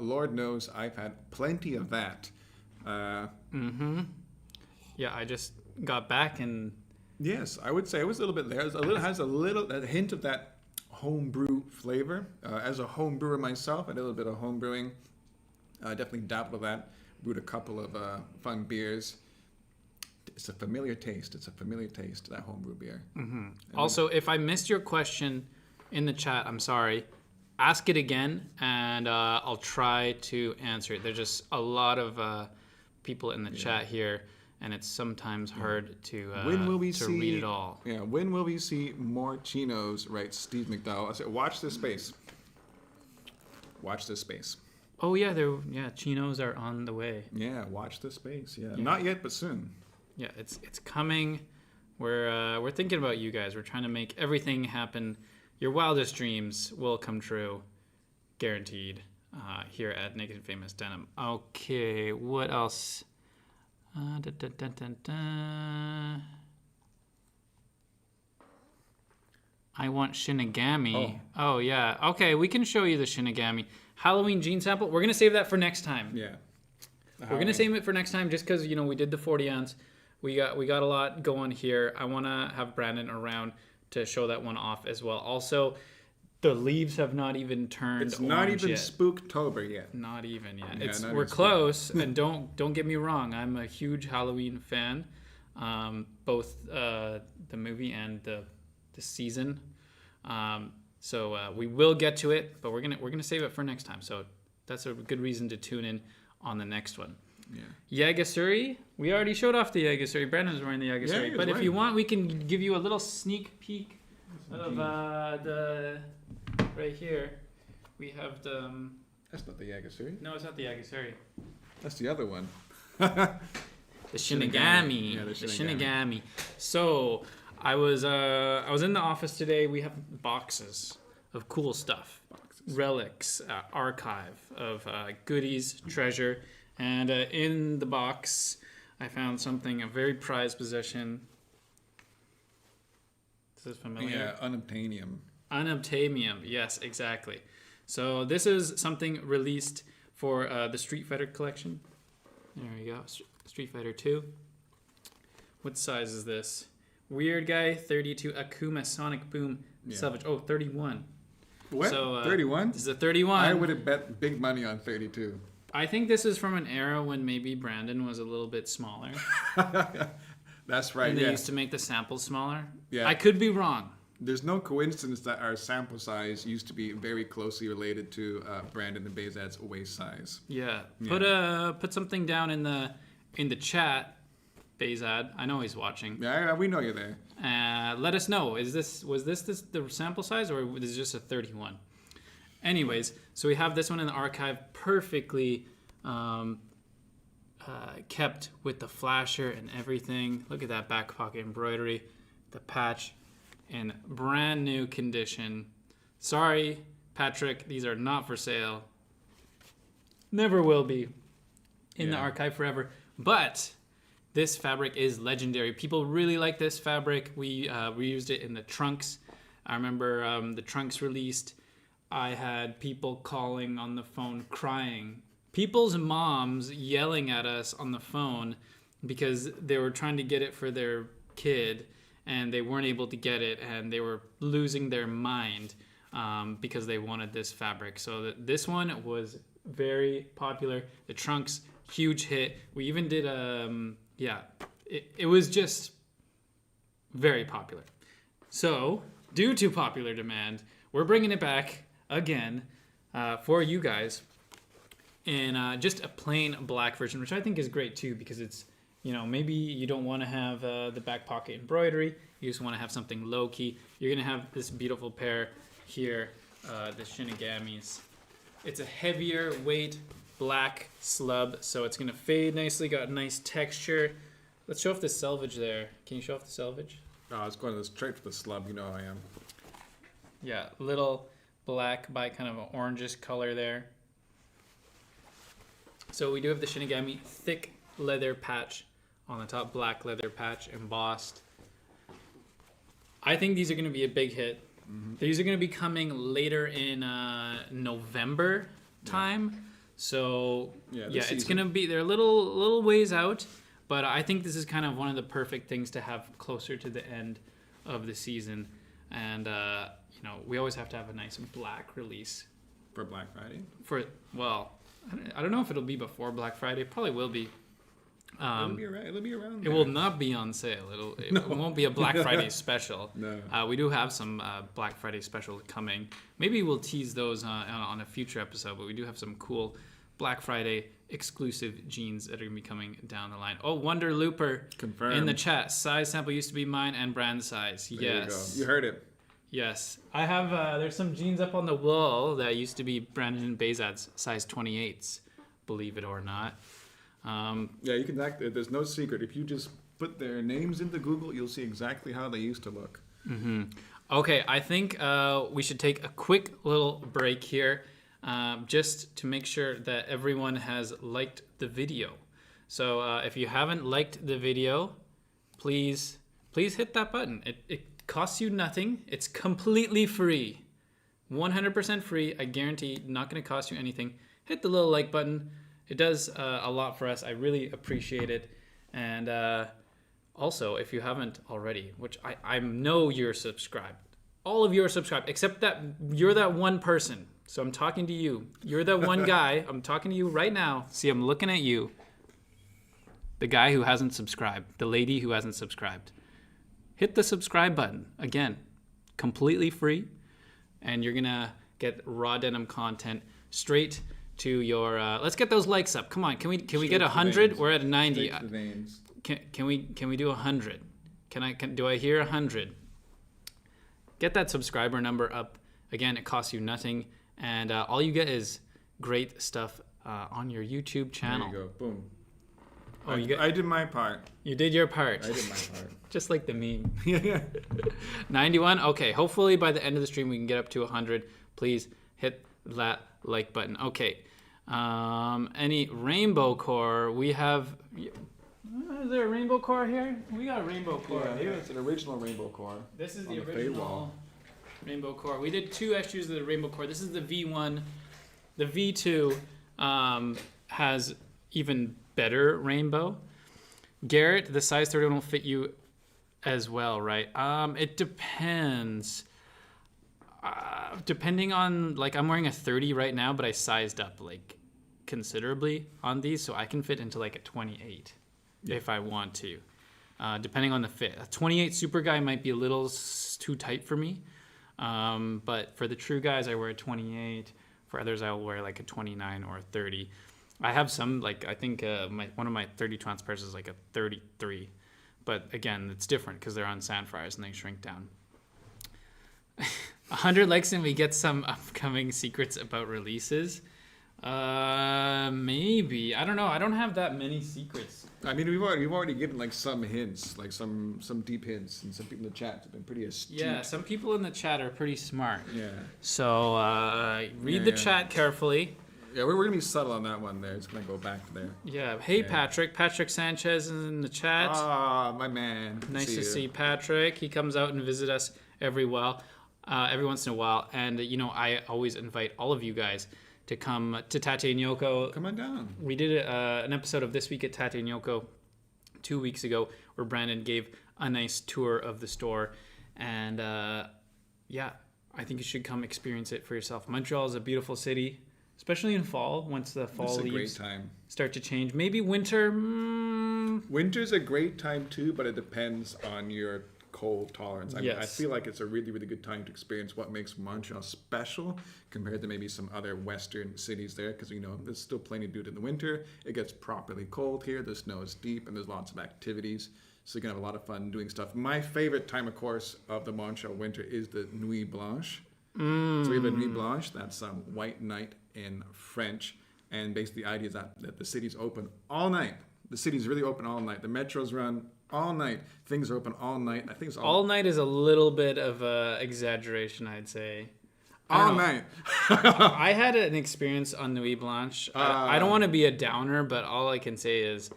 Lord knows I've had plenty of that. Yeah, I just got back and Yes, I would say it was a little bit there. A hint of that homebrew flavor. As a home brewer myself, I did a little bit of home brewing. Definitely dabbled with that. Brewed a couple of fun beers. It's a familiar taste. That homebrew beer. also, if I missed your question in the chat, I'm sorry. Ask it again, and I'll try to answer it. There's just a lot of people in the chat here, and it's sometimes hard to read it all. Yeah, when will we see more chinos? Writes Steve McDowell. I said, watch this space. Watch this space. Oh yeah, chinos are on the way. Yeah, watch this space. Yeah, not yet, but soon. Yeah, it's coming. We're thinking about you guys. We're trying to make everything happen. Your wildest dreams will come true, guaranteed. Here at Naked Famous Denim. Okay, what else? I want Shinigami. Oh yeah. Okay, we can show you the Shinigami Halloween jean sample. We're gonna save that for next time. Yeah. We're gonna save it for next time just because we did the 40 ounce. We got a lot going here. I wanna have Brandon around to show that one off as well. Also, the leaves have not even turned. It's not even yet. Spooktober yet. Not even yet. Yeah, We're close, and don't get me wrong. I'm a huge Halloween fan, both the movie and the season. So we will get to it, but we're gonna save it for next time. So that's a good reason to tune in on the next one. Yeah. Yagasuri. We already showed off the Yagasuri. Brandon's wearing the Yagasuri, but if you want, we can give you a little sneak peek of the right here. We have the. That's not the Yagasuri. No, it's not the Yagasuri. That's the other one. The Shinigami. Yeah, the Shinigami. So I was in the office today. We have boxes of cool stuff, relics, archive of goodies, treasure, and in the box I found something, a very prized possession. This is familiar. Yeah, unobtainium. Unobtainium, yes, exactly. So this is something released for the Street Fighter collection. There we go, Street Fighter 2. What size is this? Weird Guy 32 Akuma Sonic Boom Salvage. Oh, 31. What? So, 31? This is a 31. I would have bet big money on 32. I think this is from an era when maybe Brandon was a little bit smaller. That's right. And they used to make the samples smaller. Yeah. I could be wrong. There's no coincidence that our sample size used to be very closely related to Brandon and Bezad's waist size. Yeah. Put something down in the chat, Bezad. I know he's watching. Yeah, we know you're there. Let us know. Was this the sample size, or was it just a 31? Anyways, so we have this one in the archive, perfectly kept with the flasher and everything. Look at that back pocket embroidery, the patch in brand new condition. Sorry, Patrick, these are not for sale. Never will be in the archive forever. But this fabric is legendary. People really like this fabric. We reused it in the trunks. I remember the trunks released. I had people calling on the phone crying. People's moms yelling at us on the phone because they were trying to get it for their kid and they weren't able to get it, and they were losing their mind because they wanted this fabric. So this one was very popular. The trunks, huge hit. We even did it was just very popular. So due to popular demand, we're bringing it back again for you guys in just a plain black version, which I think is great too, because it's, maybe you don't want to have the back pocket embroidery. You just want to have something low key. You're going to have this beautiful pair here, the Shinigamis. It's a heavier weight black slub, so it's going to fade nicely. Got a nice texture. Let's show off the selvage there. Can you show off the selvage? Oh, I was going straight for the slub. You know how I am. Yeah, little black by kind of an orangish color there. So we do have the Shinigami thick leather patch on the top, black leather patch embossed. I think these are going to be a big hit. Mm-hmm. These are going to be coming later in November time. So Yeah, yeah, this it's season. gonna be they're a little ways out, but I think this is kind of one of the perfect things to have closer to the end of the season, and we always have to have a nice black release For Black Friday. for I don't know if it'll be before Black Friday. It probably will be. It'll be around. It will not be on sale. It won't be a Black Friday special. No. We do have some Black Friday special coming. Maybe we'll tease those on a future episode, but we do have some cool Black Friday exclusive jeans that are going to be coming down the line. Oh, Wonder Looper. Confirmed. In the chat. Size sample used to be mine and brand size. There Yes. you go. You heard it. Yes. I have, there's some jeans up on the wall that used to be Brandon and Bezat's size 28s, believe it or not. Yeah, you can. There's no secret. If you just put their names into Google, you'll see exactly how they used to look. Okay, I think we should take a quick little break here just to make sure that everyone has liked the video. So if you haven't liked the video, please hit that button. It costs you nothing. It's completely free. 100% free. I guarantee not going to cost you anything. Hit the little like button. It does a lot for us. I really appreciate it. And also, if you haven't already, which I know you're subscribed. All of you are subscribed, except that you're that one person. So I'm talking to you. You're that one guy. I'm talking to you right now. See, I'm looking at you. The guy who hasn't subscribed. The lady who hasn't subscribed. Hit the subscribe button. Again, completely free. And you're going to get raw denim content straight to your let's get those likes up. Come on, can we get 100? We're at 90. Can we do 100? Do I hear 100? Get that subscriber number up. Again, it costs you nothing, and all you get is great stuff on your YouTube channel. There you go. Boom. Oh, I did my part. You did your part. I did my part. Just like the meme. Yeah. 91. Okay, hopefully by the end of the stream we can get up to 100. Please hit that like button. Okay. Any rainbow core? We have. Is there a rainbow core here? We got a rainbow core here. It's an original rainbow core. This is on the the original rainbow core. We did 2 issues of the rainbow core. This is the V1. The V2 has even better rainbow. Garrett, the size 31 will fit you as well, right? It depends. Depending on, like, I'm wearing a 30 right now, but I sized up like considerably on these, so I can fit into like a 28 if I want to, depending on the fit. A 28 super guy might be a little too tight for me, but for the true guys, I wear a 28. For others, I'll wear like a 29 or a 30. I have some, like, I think one of my 30 trans pairs is like a 33, but again, it's different because they're on sand fryers and they shrink down. 100 likes and we get some upcoming secrets about releases. Maybe. I don't know. I don't have that many secrets. I mean, we've already given like some hints, like some deep hints, and some people in the chat have been pretty astute. Yeah, some people in the chat are pretty smart. Yeah. So read the chat carefully. Yeah, we're gonna be subtle on that one there. It's gonna go back to there. Yeah. Hey, Patrick. Patrick Sanchez is in the chat. Ah, my man. Nice to see Patrick. He comes out and visits us every once in a while. And, I always invite all of you guys to come to Tate and Yoko. Come on down. We did an episode of This Week at Tate and Yoko 2 weeks ago where Brandon gave a nice tour of the store. And, I think you should come experience it for yourself. Montreal is a beautiful city, especially in fall, once the fall leaves start to change. Maybe winter. Winter's a great time too, but it depends on your cold tolerance. I mean, I feel like it's a really, really good time to experience what makes Montreal special compared to maybe some other Western cities there, because there's still plenty to do in the winter. It gets properly cold here. The snow is deep, and there's lots of activities. So you're gonna have a lot of fun doing stuff. My favorite time, of course, of the Montreal winter is the Nuit Blanche. So we have a Nuit Blanche. That's white night in French, and basically the idea is that the city's open all night. The city's really open all night. The metros run all night. Things are open all night. I think it's all night is a little bit of a exaggeration, I'd say. All night. I had an experience on Nuit Blanche. I don't want to be a downer, but all I can say is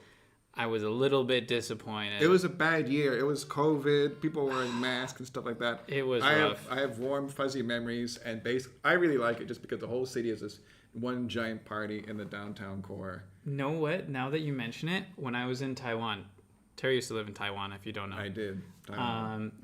I was a little bit disappointed. It was a bad year. It was COVID. People wearing masks and stuff like that. It was I rough. have warm, fuzzy memories, and I really like it just because the whole city is this one giant party in the downtown core. Know what? Now that you mention it, when I was in Taiwan, Terry used to live in Taiwan, if you don't know. I did.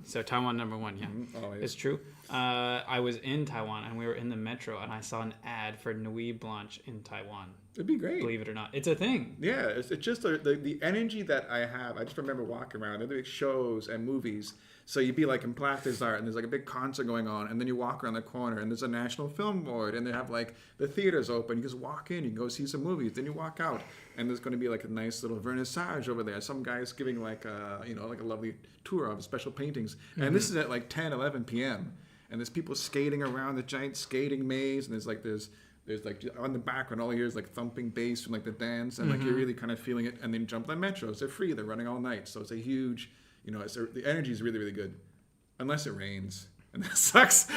So Taiwan number one, yeah. Always. It's true. I was in Taiwan, and we were in the metro, and I saw an ad for Nuit Blanche in Taiwan. It'd be great. Believe it or not. It's a thing. Yeah, it's just the energy that I have. I just remember walking around. There were big shows and movies. So you'd be like in Place des Arts, and there's like a big concert going on, and then you walk around the corner, and there's a National Film Board, and they have like the theaters open. You just walk in, you can go see some movies, then you walk out, and there's going to be like a nice little vernissage over there. Some guy's giving like a like a lovely tour of special paintings, and this is at like 10, 11 p.m. And there's people skating around the giant skating maze, and there's like on the background all you hear is like thumping bass from like the dance, and like you're really kind of feeling it. And then jump on metros, they're free, they're running all night, so it's a huge, the energy is really, really good, unless it rains, and that sucks.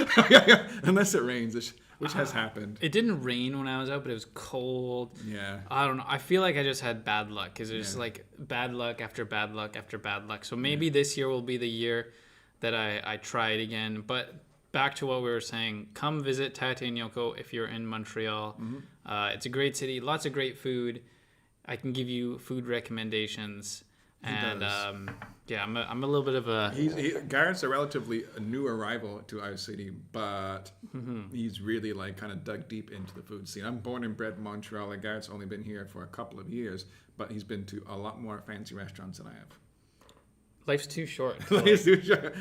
Unless it rains, which has happened. It didn't rain when I was out, but it was cold. Yeah. I don't know. I feel like I just had bad luck because it was like bad luck after bad luck after bad luck. So maybe this year will be the year that I try it again. But back to what we were saying, come visit Tate Nyoko if you're in Montreal. It's a great city, lots of great food. I can give you food recommendations. And I'm a little bit of a... Garrett's a relatively new arrival to our city, but he's really like kind of dug deep into the food scene. I'm born and bred in Montreal, and Garrett's only been here for a couple of years, but he's been to a lot more fancy restaurants than I have. Life's too short. Life's too short.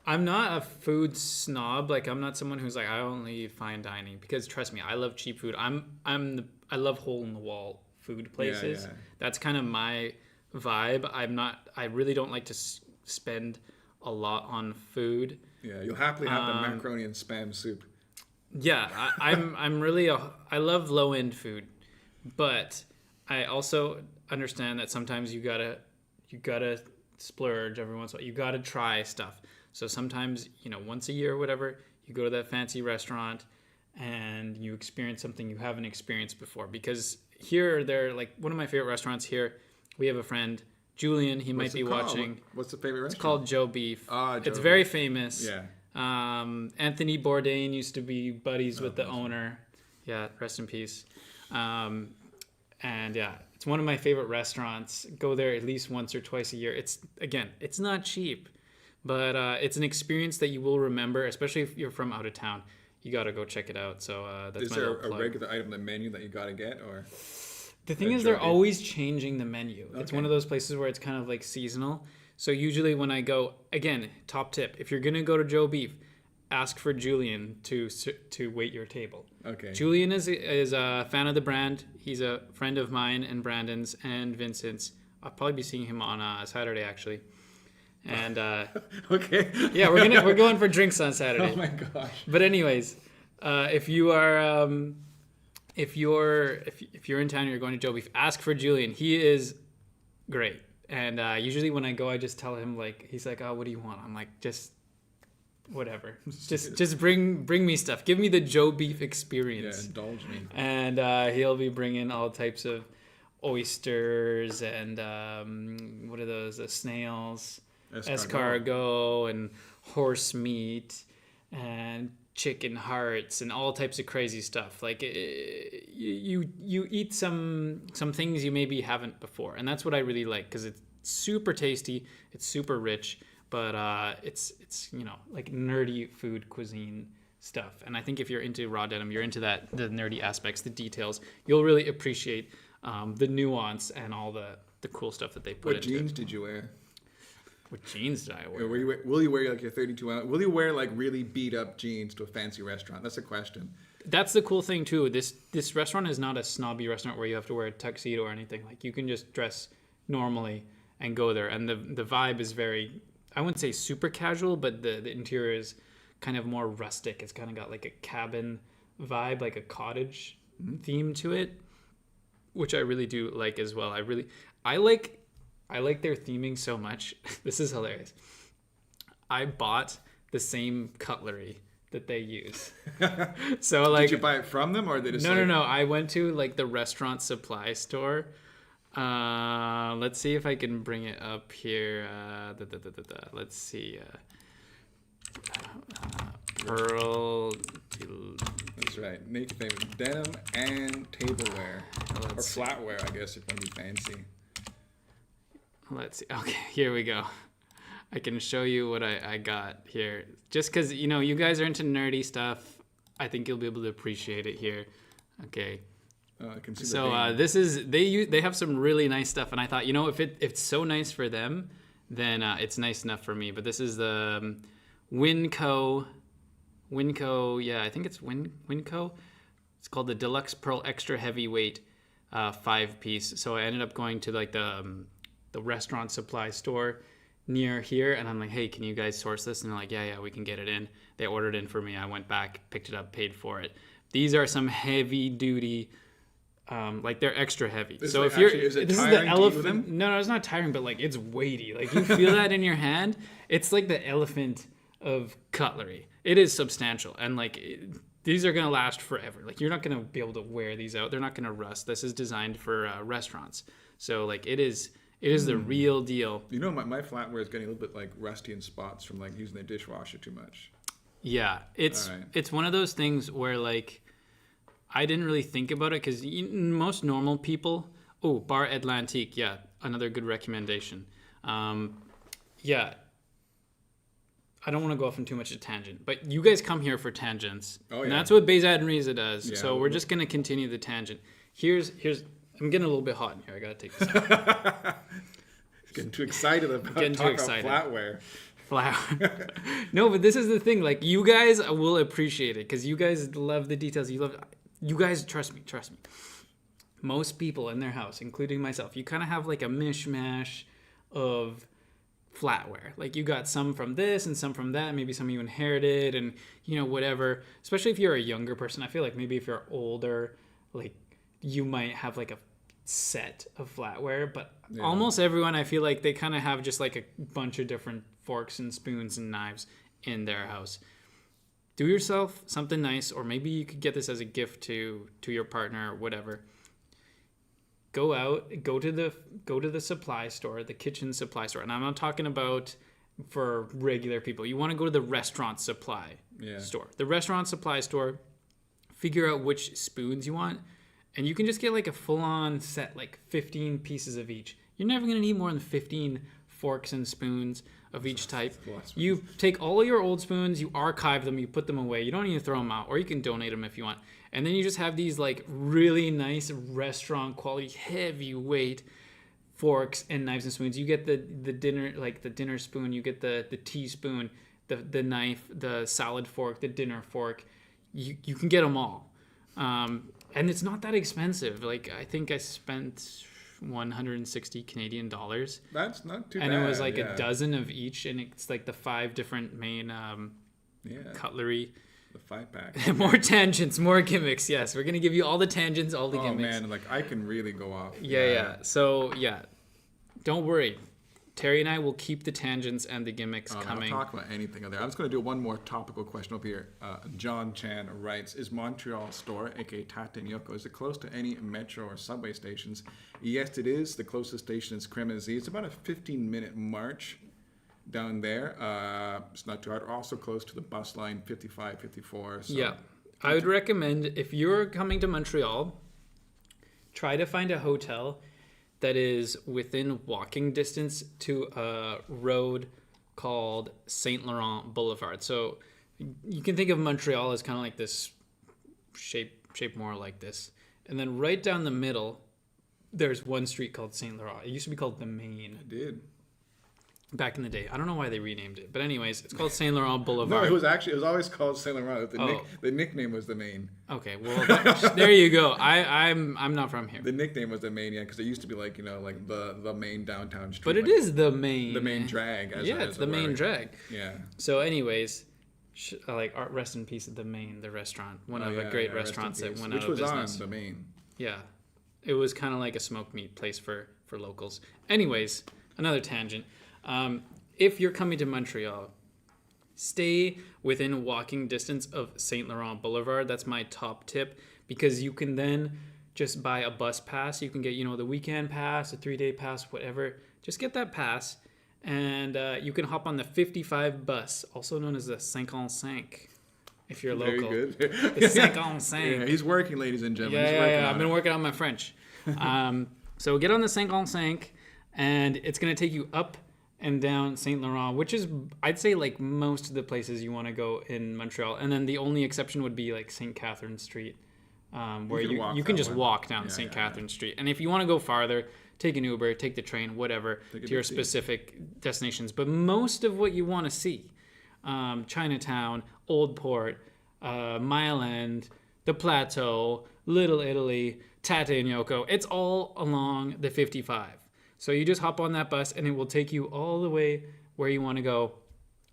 I'm not a food snob. Like, I'm not someone who's like, I only eat fine dining, because trust me, I love cheap food. I love hole in the wall food places. Yeah. That's kind of my vibe. I really don't like to spend a lot on food. Yeah, you'll happily have the macaroni and spam soup. Yeah, I'm really I love low end food, but I also understand that sometimes you gotta splurge every once in a while. You gotta try stuff. So sometimes, once a year or whatever, you go to that fancy restaurant and you experience something you haven't experienced before. Because here, they're like one of my favorite restaurants here. We have a friend, Julian. He might be watching. What's the favorite restaurant? It's called Joe Beef. Joe it's Beef. very famous. Yeah. Anthony Bourdain used to be buddies with the owner. Yeah, rest in peace. And yeah, it's one of my favorite restaurants. Go there at least once or twice a year. It's not cheap, but it's an experience that you will remember, especially if you're from out of town. You got to go check it out. So that's Is my there little a plug. regular item on the menu that you got to get, or? The thing is, they're always changing the menu. It's Okay. one of those places where it's kind of like seasonal. So usually when I go, again, top tip, if you're going to go to Joe Beef, ask for Julian to wait your table. Okay. Julian is a fan of the brand. He's a friend of mine and Brandon's and Vincent's. I'll probably be seeing him on Saturday, actually. And Okay. yeah, we're going for drinks on Saturday. Oh my gosh. But anyways, if you're in town and you're going to Joe Beef, ask for Julian. He is great. And usually when I go, I just tell him, like, he's like, oh, what do you want? I'm like, just whatever. Just bring me stuff. Give me the Joe Beef experience. Yeah, indulge me. And he'll be bringing all types of oysters and what are those? Snails, escargot, and horse meat, and chicken hearts, and all types of crazy stuff. Like you eat some things you maybe haven't before, and that's what I really like, because it's super tasty, it's super rich, but it's like nerdy food cuisine stuff. And I think if you're into raw denim, you're into the nerdy aspects, the details, you'll really appreciate the nuance and all the cool stuff that they put into it. What jeans did you wear? What jeans did I wear? Will you wear like your 32 ounce? Will you wear like really beat up jeans to a fancy restaurant? That's a question. That's the cool thing too. This restaurant is not a snobby restaurant where you have to wear a tuxedo or anything. Like, you can just dress normally and go there. And the vibe is very, I wouldn't say super casual, but the interior is kind of more rustic. It's kind of got like a cabin vibe, like a cottage theme to it, which I really do like as well. I like their theming so much. This is hilarious. I bought the same cutlery that they use. So like, did you buy it from them, or they just No. I went to like the restaurant supply store Let's see if I can bring it up here. Let's see. Pearl. That's right. Naked Famous Denim and tableware. Or flatware, I guess, if you want to be fancy. Let's see. Okay, here we go. I can show you what I got here. Just because, you guys are into nerdy stuff, I think you'll be able to appreciate it here. Okay. I can see So this is, they have some really nice stuff. And I thought, if it's so nice for them, then it's nice enough for me. But this is the Winco, yeah, I think it's Winco. It's called the Deluxe Pearl Extra Heavyweight 5-piece. So I ended up going to like the restaurant supply store near here, and I'm like, hey, can you guys source this? And they're like, yeah, we can get it in. They ordered it in for me. I went back, picked it up, paid for it. These are some heavy duty, like they're extra heavy. So if you're, is it this is tiring the to use them? elephant. No, it's not tiring, but like it's weighty. Like you feel that in your hand. It's like the elephant of cutlery. It is substantial, and like these are gonna last forever. Like you're not gonna be able to wear these out. They're not gonna rust. This is designed for restaurants. So like it is the real deal. My flatware is getting a little bit like rusty in spots from like using the dishwasher too much. Yeah, it's one of those things where like I didn't really think about it because most normal people. Oh, Bar Atlantique, yeah, another good recommendation. Yeah, I don't want to go off on too much of a tangent, but you guys come here for tangents. Oh yeah, and that's what Bezad and Riza does. Yeah, so we're just gonna continue the tangent. Here's. I'm getting a little bit hot in here. I gotta take this out. Getting too excited about flatware. No, but this is the thing. Like you guys will appreciate it because you guys love the details. You guys trust me. Most people in their house, including myself, you kind of have like a mishmash of flatware. Like you got some from this and some from that. Maybe some you inherited and whatever. Especially if you're a younger person. I feel like maybe if you're older, like you might have like a set of flatware, but almost everyone, I feel like they kind of have just like a bunch of different forks and spoons and knives in their house. Do yourself something nice, or maybe you could get this as a gift to your partner or whatever. Go to the supply store, the kitchen supply store, and I'm not talking about for regular people. You want to go to the restaurant supply store. The restaurant supply store, figure out which spoons you want. And you can just get like a full-on set, like 15 pieces of each. You're never going to need more than 15 forks and spoons of each type. You take all of your old spoons, you archive them, you put them away. You don't need to throw them out, or you can donate them if you want. And then you just have these like really nice restaurant quality, heavyweight forks and knives and spoons. You get the dinner spoon, you get the teaspoon, the knife, the salad fork, the dinner fork. You can get them all. And it's not that expensive. Like I think I spent 160 Canadian dollars. That's not too bad. And it was like a dozen of each, and it's like the 5 different main cutlery. The 5-pack. More tangents, more gimmicks. Yes, we're gonna give you all the tangents, all the gimmicks. Oh man, like I can really go off. Yeah. So don't worry. Terry and I will keep the tangents and the gimmicks coming. I'll talk about anything on there. I'm just going to do one more topical question over here. John Chan writes, is Montreal store, aka Tata and Yoko, is it close to any metro or subway stations? Yes, it is. The closest station is Crémazie. It's about a 15-minute march down there. It's not too hard. Also close to the bus line 55, 54. So yeah. I would recommend, if you're coming to Montreal, try to find a hotel that is within walking distance to a road called Saint Laurent Boulevard. So you can think of Montreal as kind of like this shape more like this. And then right down the middle, there's one street called Saint Laurent. It used to be called the Main. It did. Back in the day. I don't know why they renamed it. But anyways, it's called Saint Laurent Boulevard. No, it was always called Saint Laurent. The nickname was the Main. Okay, well, there you go. I'm not from here. The nickname was the Main, because it used to be like, like the main downtown street. But it is the Main. The main drag. It's the main drag. Yeah. So anyways, rest in peace at the Main, the restaurant. One of the great restaurants that went out of business. Which was on the Main. Yeah. It was kind of like a smoked meat place for locals. Anyways, another tangent. If you're coming to Montreal, stay within walking distance of Saint Laurent Boulevard. That's my top tip, because you can then just buy a bus pass. You can get, the weekend pass, a 3-day pass, whatever. Just get that pass, and you can hop on the 55 bus, also known as the 55, if you're Very local. good. The 55. Yeah, he's working, ladies and gentlemen. He's Yeah, working yeah. on I've been it. working on my French. So get on the 55, and it's going to take you up and down Saint Laurent, which is, I'd say, like most of the places you want to go in Montreal. And then the only exception would be like St. Catherine Street, where you can just walk down St. Catherine Street. And if you want to go farther, take an Uber, take the train, whatever, to your specific destinations. But most of what you want to see, Chinatown, Old Port, Mile End, the Plateau, Little Italy, Tate and Yoko, it's all along the 55. So you just hop on that bus and it will take you all the way where you want to go.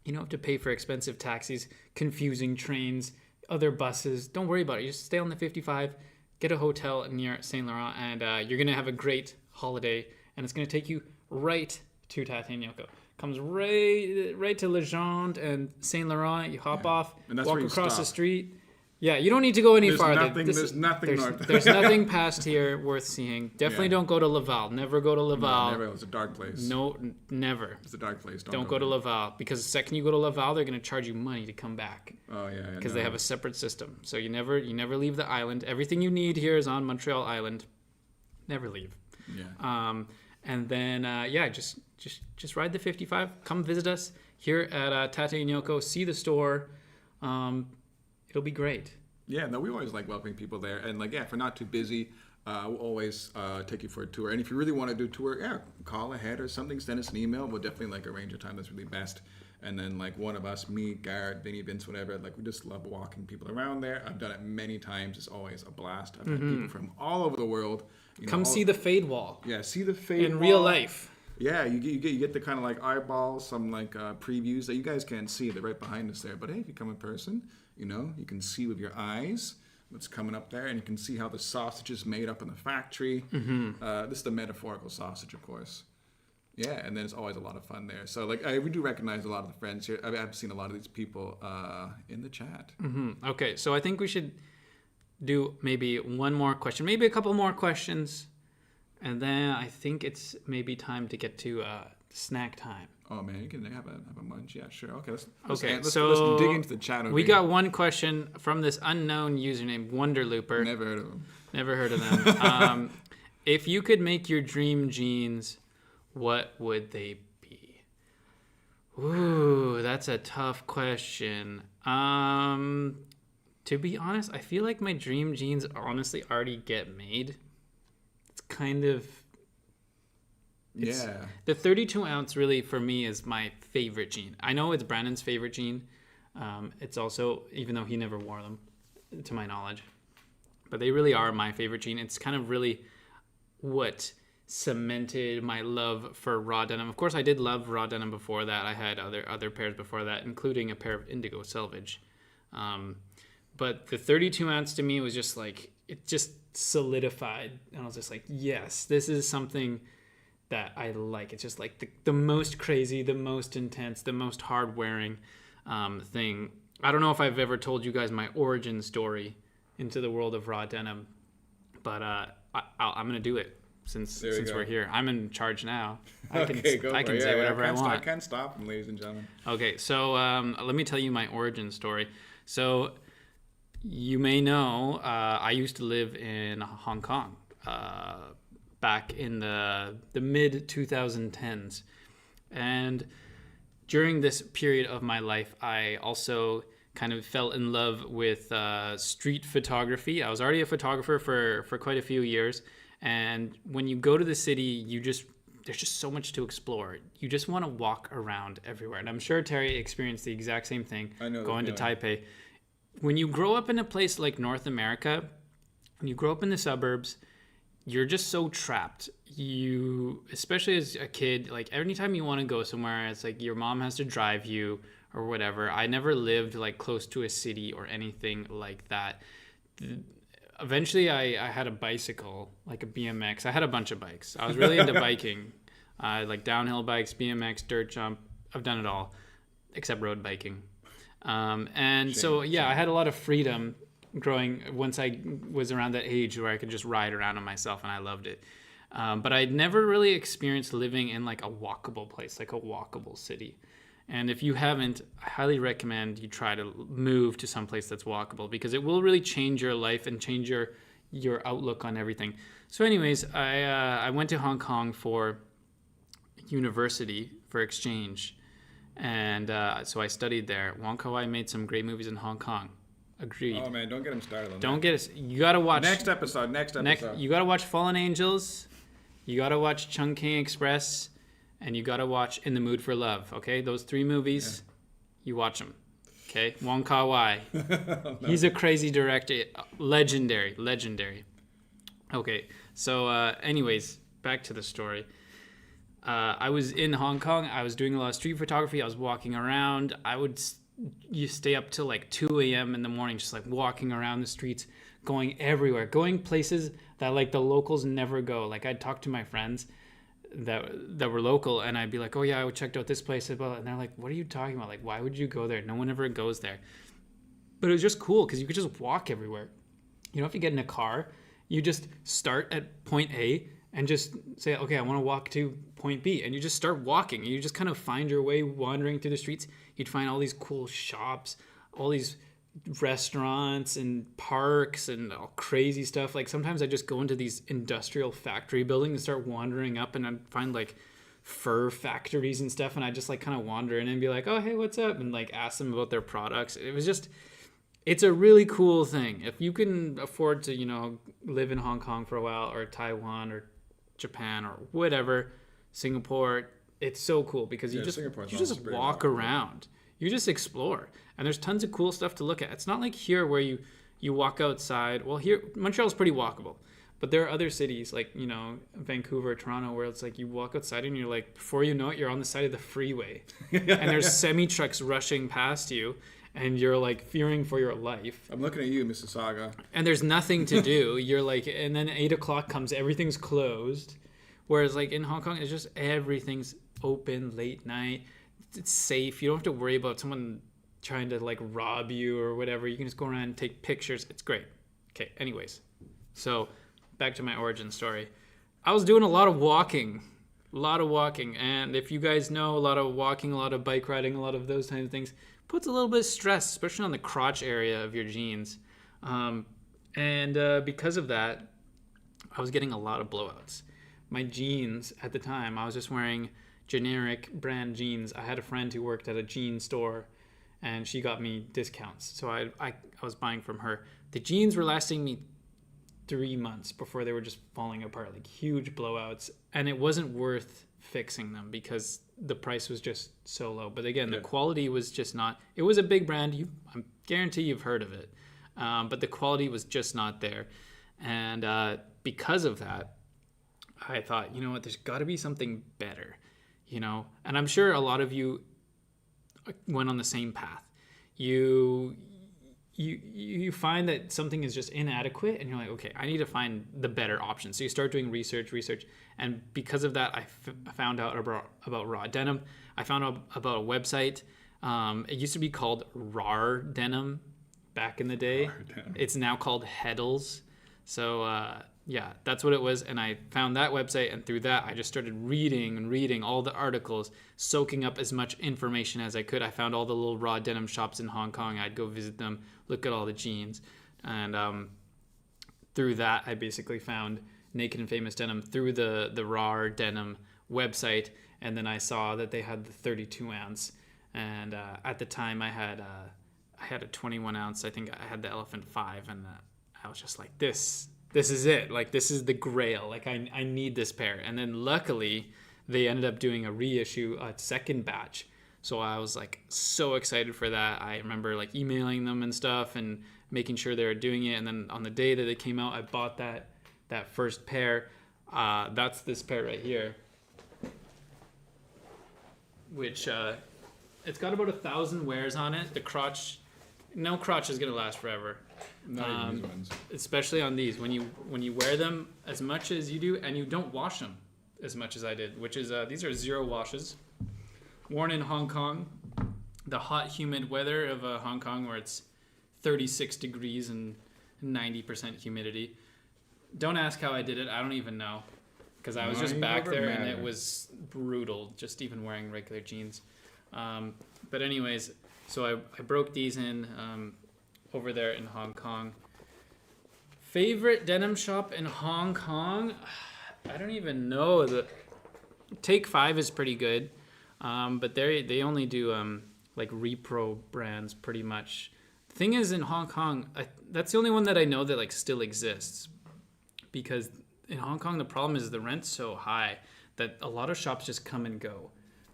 You don't have to pay for expensive taxis, confusing trains, other buses. Don't worry about it. You just stay on the 55, get a hotel near Saint Laurent, and you're going to have a great holiday. And it's going to take you right to Tate and Yoko. Comes right to Legendre and Saint Laurent. You hop off, And that's walk where you across stop. the street. Yeah, you don't need to go any farther. There's nothing north. There's nothing past here worth seeing. Definitely don't go to Laval. Never go to Laval. Never. It's a dark place. No, never. It's a dark place. Don't go to Laval, because the second you go to Laval, they're going to charge you money to come back, Oh yeah. because they have a separate system. So you never leave the island. Everything you need here is on Montreal Island. Never leave. Yeah. And then just ride the 55. Come visit us here at Tate and Yoko. See the store. It'll be great. Yeah, no, we always like welcoming people there, and like, if we're not too busy, we'll always take you for a tour. And if you really want to do a tour, call ahead or something, send us an email. We'll definitely like arrange a time that's really best. And then like one of us, me, Garrett, Vinny, Vince, whatever, like we just love walking people around there. I've done it many times. It's always a blast. I've had people from all over the world. Come see the Fade Wall. Yeah, see the fade in real life. Yeah, you get the kind of like eyeballs, some like previews that you guys can't see. They're right behind us there. But hey, if you come in person, you can see with your eyes what's coming up there, and you can see how the sausage is made up in the factory. This is the metaphorical sausage, of course. Yeah, and then it's always a lot of fun there. So like, we do recognize a lot of the friends here. I've seen a lot of these people in the chat. Okay, so I think we should do maybe one more question, maybe a couple more questions, and then I think it's maybe time to get to snack time. Oh man, you can have a munch. Yeah, sure. Okay, let's So dig into the chat. We got one question from this unknown username, Wonderlooper. Never heard of him. Never heard of them. If you could make your dream jeans, what would they be? Ooh, that's a tough question. To be honest, I feel like my dream jeans honestly already get made. It's kind of... Yeah. The 32 ounce really for me is my favorite jean. I know it's Brandon's favorite jean. It's also, even though he never wore them, to my knowledge, but they really are my favorite jean. It's kind of really what cemented my love for raw denim. Of course, I did love raw denim before that. I had other pairs before that, including a pair of Indigo Selvage. But the 32 ounce to me was just like, it just solidified. And I was just like, yes, this is something that I like. It's just like the most crazy, the most intense, the most hard wearing thing. I don't know if I've ever told you guys my origin story into the world of raw denim, but I'm gonna do it since we're here. I'm in charge now. I can say whatever I want. I can't stop them, ladies and gentlemen. Okay, so let me tell you my origin story. So you may know I used to live in Hong Kong back in the mid 2010s, and during this period of my life, I also kind of fell in love with street photography. I was already a photographer for quite a few years, and when you go to the city, there's just so much to explore. You just want to walk around everywhere, and I'm sure Terry experienced the exact same thing going to Taipei. When you grow up in a place like North America, when you grow up in the suburbs, you're just so trapped. You, especially as a kid, like anytime you want to go somewhere, it's like your mom has to drive you or whatever. I never lived like close to a city or anything like that. Eventually I had a bicycle, like a BMX. I had a bunch of bikes. I was really into biking, like downhill bikes, BMX, dirt jump. I've done it all except road biking. I had a lot of freedom once I was around that age where I could just ride around on myself, and I loved it. But I'd never really experienced living in like a walkable place, like a walkable city. And if you haven't, I highly recommend you try to move to some place that's walkable, because it will really change your life and change your outlook on everything. So anyways, I went to Hong Kong for university, for exchange. And so I studied there. Wong Kar-wai made some great movies in Hong Kong. Agreed. Oh man, don't get him started on Don't that. get us. You gotta watch Next episode. You gotta watch Fallen Angels. You gotta watch Chungking Express, and you gotta watch In the Mood for Love. Okay, those 3 movies, you watch them. Okay, Wong Kar-wai. He's a crazy director. Legendary. Okay, so anyways, back to the story. I was in Hong Kong. I was doing a lot of street photography. I was walking around. You stay up till like 2 a.m. in the morning, just like walking around the streets, going everywhere, going places that like the locals never go. Like I'd talk to my friends that were local, and I'd be like, oh yeah, I checked out this place, and they're like, what are you talking about? Like, why would you go there? No one ever goes there. But it was just cool because you could just walk everywhere. You don't have to get in a car. You just start at point A and just say, okay, I want to walk to point B. And you just start walking. And you just kind of find your way wandering through the streets. You'd find all these cool shops, all these restaurants and parks and all crazy stuff. Like sometimes I just go into these industrial factory buildings and start wandering up, and I'd find like fur factories and stuff. And I just like kind of wander in and be like, oh, hey, what's up? And like ask them about their products. It's a really cool thing. If you can afford to, live in Hong Kong for a while, or Taiwan or Japan or whatever, Singapore, it's so cool because you just walk around. You just explore. And there's tons of cool stuff to look at. It's not like here where you walk outside. Well, here, Montreal's pretty walkable. But there are other cities like, Vancouver, Toronto, where it's like you walk outside and you're like, before you know it, you're on the side of the freeway. And there's semi-trucks rushing past you. And you're like fearing for your life. I'm looking at you, Mississauga. And there's nothing to do. You're like, and then 8 o'clock comes, everything's closed. Whereas like in Hong Kong, it's just everything's open late night. It's safe. You don't have to worry about someone trying to like rob you or whatever. You can just go around and take pictures. It's great. Okay, anyways. So back to my origin story. I was doing a lot of walking. And if you guys know, a lot of walking, a lot of bike riding, a lot of those kinds of things, puts a little bit of stress, especially on the crotch area of your jeans. Because of that, I was getting a lot of blowouts. My jeans at the time, I was just wearing generic brand jeans. I had a friend who worked at a jean store, and she got me discounts. So I was buying from her. The jeans were lasting me 3 months before they were just falling apart, like huge blowouts. And it wasn't worth fixing them because the price was just so low. But again, the quality was just not. It was a big brand. I guarantee you've heard of it. But the quality was just not there. And because of that, I thought, you know what, there's got to be something better, And I'm sure a lot of you went on the same path. You find that something is just inadequate, and you're like, okay, I need to find the better option. So you start doing research, and because of that, I found out about raw denim. I found out about a website. It used to be called RAR Denim back in the day. It's now called Heddles. So that's what it was. And I found that website, and through that, I just started reading all the articles, soaking up as much information as I could. I found all the little raw denim shops in Hong Kong. I'd go visit them, look at all the jeans. And through that, I basically found Naked and Famous Denim through the raw denim website. And then I saw that they had the 32 ounce. And at the time, I had a 21 ounce. I think I had the Elephant 5, and I was just like, this is it. Like, this is the grail. Like, I need this pair. And then luckily, they ended up doing a reissue, a second batch. So I was like so excited for that. I remember like emailing them and stuff and making sure they were doing it. And then on the day that they came out, I bought that first pair. That's this pair right here, which it's got about 1,000 wears on it. The crotch, no crotch is gonna last forever. Not even these ones. Especially on these, when you wear them as much as you do, and you don't wash them as much as I did, which is these are 0 washes, worn in Hong Kong, the hot, humid weather of Hong Kong, where it's 36 degrees and 90% humidity. Don't ask how I did it. I don't even know. Because I was just Mind back over there and matter. it was brutal, just even wearing regular jeans. But anyways, so I broke these in over there in Hong Kong. Favorite denim shop in Hong Kong? I don't even know. The Take 5 is pretty good, but they only do like repro brands pretty much. The thing is, in Hong Kong, that's the only one that I know that like still exists, because in Hong Kong the problem is the rent's so high that a lot of shops just come and go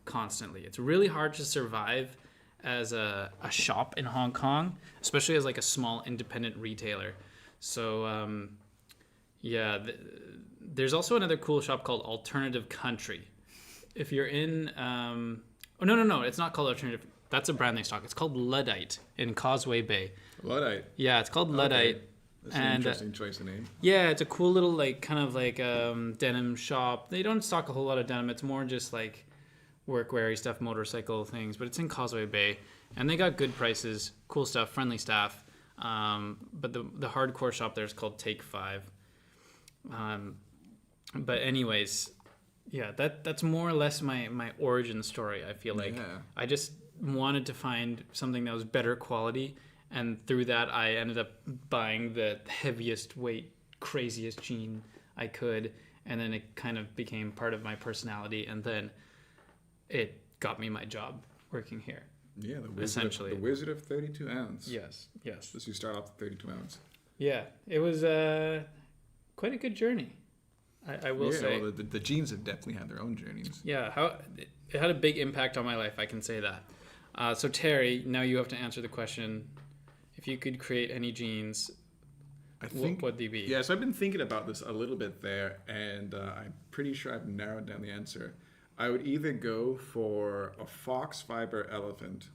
constantly. It's really hard to survive as a shop in Hong Kong, especially as like a small independent retailer. So there's also another cool shop called Alternative Country. If you're in no, it's not called Alternative. That's a brand they stock. It's called Luddite in Causeway Bay. Luddite. Yeah, it's called Luddite. Okay. That's an And interesting choice of name. yeah, it's a cool little like kind of like denim shop. They don't stock a whole lot of denim. It's more just like workwear stuff, motorcycle things. But it's in Causeway Bay, and they got good prices, cool stuff, friendly staff. But the hardcore shop there is called Take 5. But anyways, yeah, that's more or less my origin story. I feel like Yeah. I just wanted to find something that was better quality, and through that I ended up buying the heaviest weight, craziest jean I could, and then it kind of became part of my personality, and then it got me my job working here. Yeah, Essentially. the Wizard of 32 ounce. Yes. So you start off with 32 ounce. Yeah, it was quite a good journey. I will say. Well, the jeans have definitely had their own journeys. Yeah, it had a big impact on my life, I can say that. So Terry, now you have to answer the question: if you could create any jeans, I think, what would they be? Yeah, so I've been thinking about this a little bit there, and I'm pretty sure I've narrowed down the answer. I would either go for a fox fiber elephant,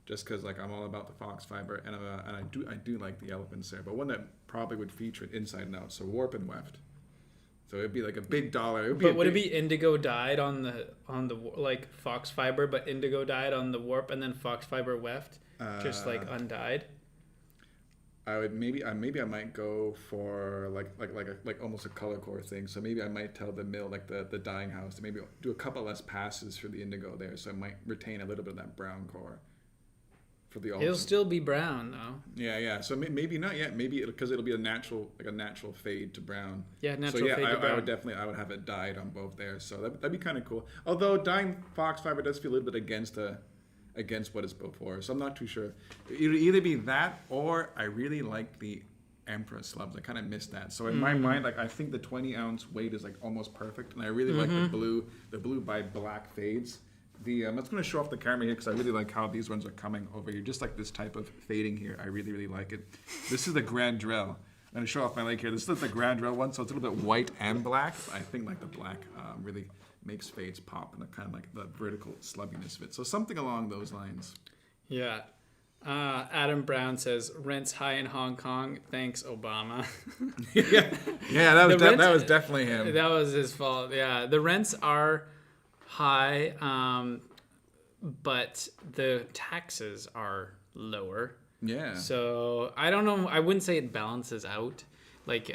just because like I'm all about the fox fiber, and I do like the elephants there, but one that probably would feature it inside and out, so warp and weft. So it'd be like a big dollar. Would it be indigo dyed on the like fox fiber, but indigo dyed on the warp, and then fox fiber weft, just like undyed? I would maybe I might go for like almost a color core thing. So maybe I might tell the mill, like the dyeing house, to maybe do a couple less passes for the indigo there, so I might retain a little bit of that brown core for the It'll still be brown though. Yeah. So maybe not yet. Maybe because it'll be a natural fade to brown. Yeah, natural so yeah, fade to brown. I would have it dyed on both there. So that'd be kind of cool. Although dyeing fox fiber does feel a little bit against what it's before. So I'm not too sure. It would either be that, or I really like the Emperor slubs. I kind of miss that. So in my mind, like I think the 20 ounce weight is like almost perfect, and I really like the blue by black fades. I'm just going to show off the camera here because I really like how these ones are coming over here. Just like this type of fading here. I really, really like it. This is the Grandrel. I'm going to show off my leg here. This is the Grandrel one, so it's a little bit white and black. I think like the black really makes fades pop, and the kind of like the vertical slubbiness of it. So something along those lines. Yeah. Adam Brown says rents high in Hong Kong. Thanks, Obama. yeah, that was definitely him. That was his fault. Yeah, the rents are high, but the taxes are lower. Yeah. So I don't know. I wouldn't say it balances out. Like,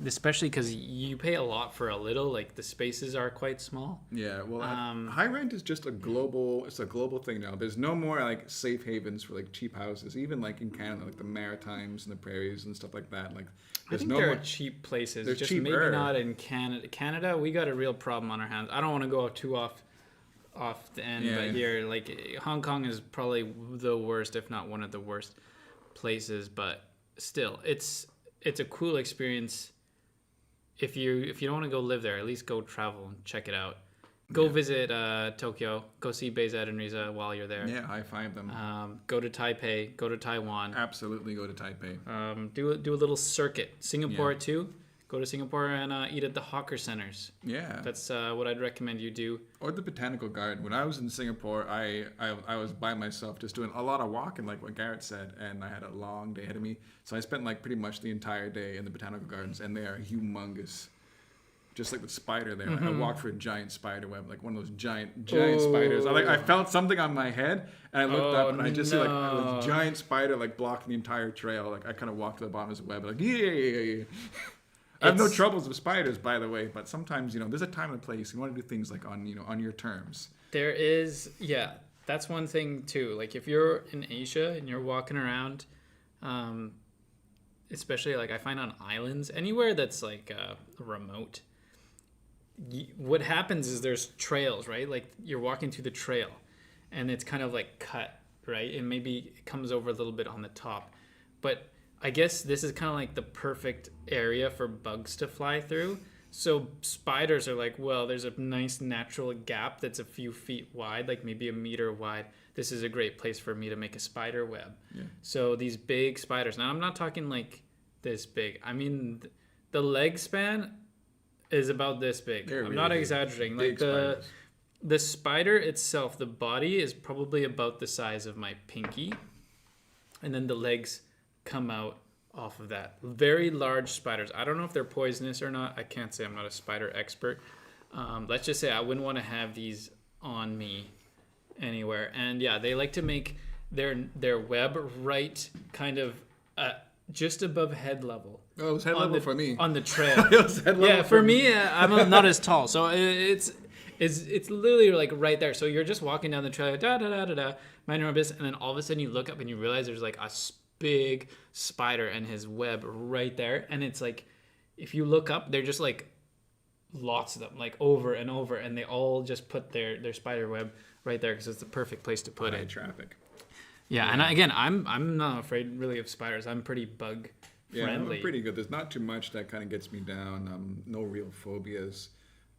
especially because you pay a lot for a little. Like the spaces are quite small. Yeah, well, high rent is just it's a global thing now. There's no more like safe havens for like cheap houses. Even like in Canada, like the Maritimes and the prairies and stuff like that. Like, I there's think no there more. are cheap places. They're just cheaper. maybe not in Canada. Canada, we got a real problem on our hands. I don't want to go too off the end, Yeah. but here, like Hong Kong is probably the worst, if not one of the worst places. But still, it's a cool experience. If you don't want to go live there, at least go travel and check it out. Go visit Tokyo. Go see Beizet and Riza while you're there. Yeah, high five them. Go to Taipei. Go to Taiwan. Absolutely go to Taipei. Do a little circuit. Singapore too. Go to Singapore and eat at the hawker centers. Yeah. That's what I'd recommend you do. Or the botanical garden. When I was in Singapore, I was by myself just doing a lot of walking, like what Garrett said, and I had a long day ahead of me. So I spent like pretty much the entire day in the botanical gardens, and they are humongous. just like the spider there. I walked through a giant spider web, like one of those giant spiders. I felt something on my head, and I looked up, and I just see like a giant spider like blocking the entire trail. Like I kind of walked to the bottom of this web, like yeah. I have no troubles with spiders, by the way, but sometimes there's a time and a place. You want to do things like on your terms. There is, yeah. That's one thing too. Like if you're in Asia and you're walking around, especially like I find on islands, anywhere that's like remote. What happens is there's trails, right? Like you're walking through the trail and it's kind of like cut, right? And maybe it comes over a little bit on the top. But I guess this is kind of like the perfect area for bugs to fly through. So spiders are like, well, there's a nice natural gap that's a few feet wide, like maybe a meter wide. This is a great place for me to make a spider web. Yeah. So these big spiders, now I'm not talking like this big. I mean, the leg span is about this big. I'm really not exaggerating. Like the spider itself, the body is probably about the size of my pinky, and then the legs come out off of that. Very large spiders. I don't know if they're poisonous or not. I can't say. I'm not a spider expert. Let's just say I wouldn't want to have these on me anywhere. And yeah, they like to make their web right kind of just above head level. Oh, it was head level for me. On the trail. It was head level yeah, for me, I'm not as tall. So it's literally like right there. So you're just walking down the trail, mind your own business, and then all of a sudden you look up and you realize there's like a big spider and his web right there. And it's like, if you look up, they're just like lots of them, like over and over, and they all just put their spider web right there because it's the perfect place to put it. Traffic. Yeah, and again, I'm not afraid really of spiders. I'm pretty bug friendly. I'm pretty good. There's not too much that kind of gets me down. No real phobias,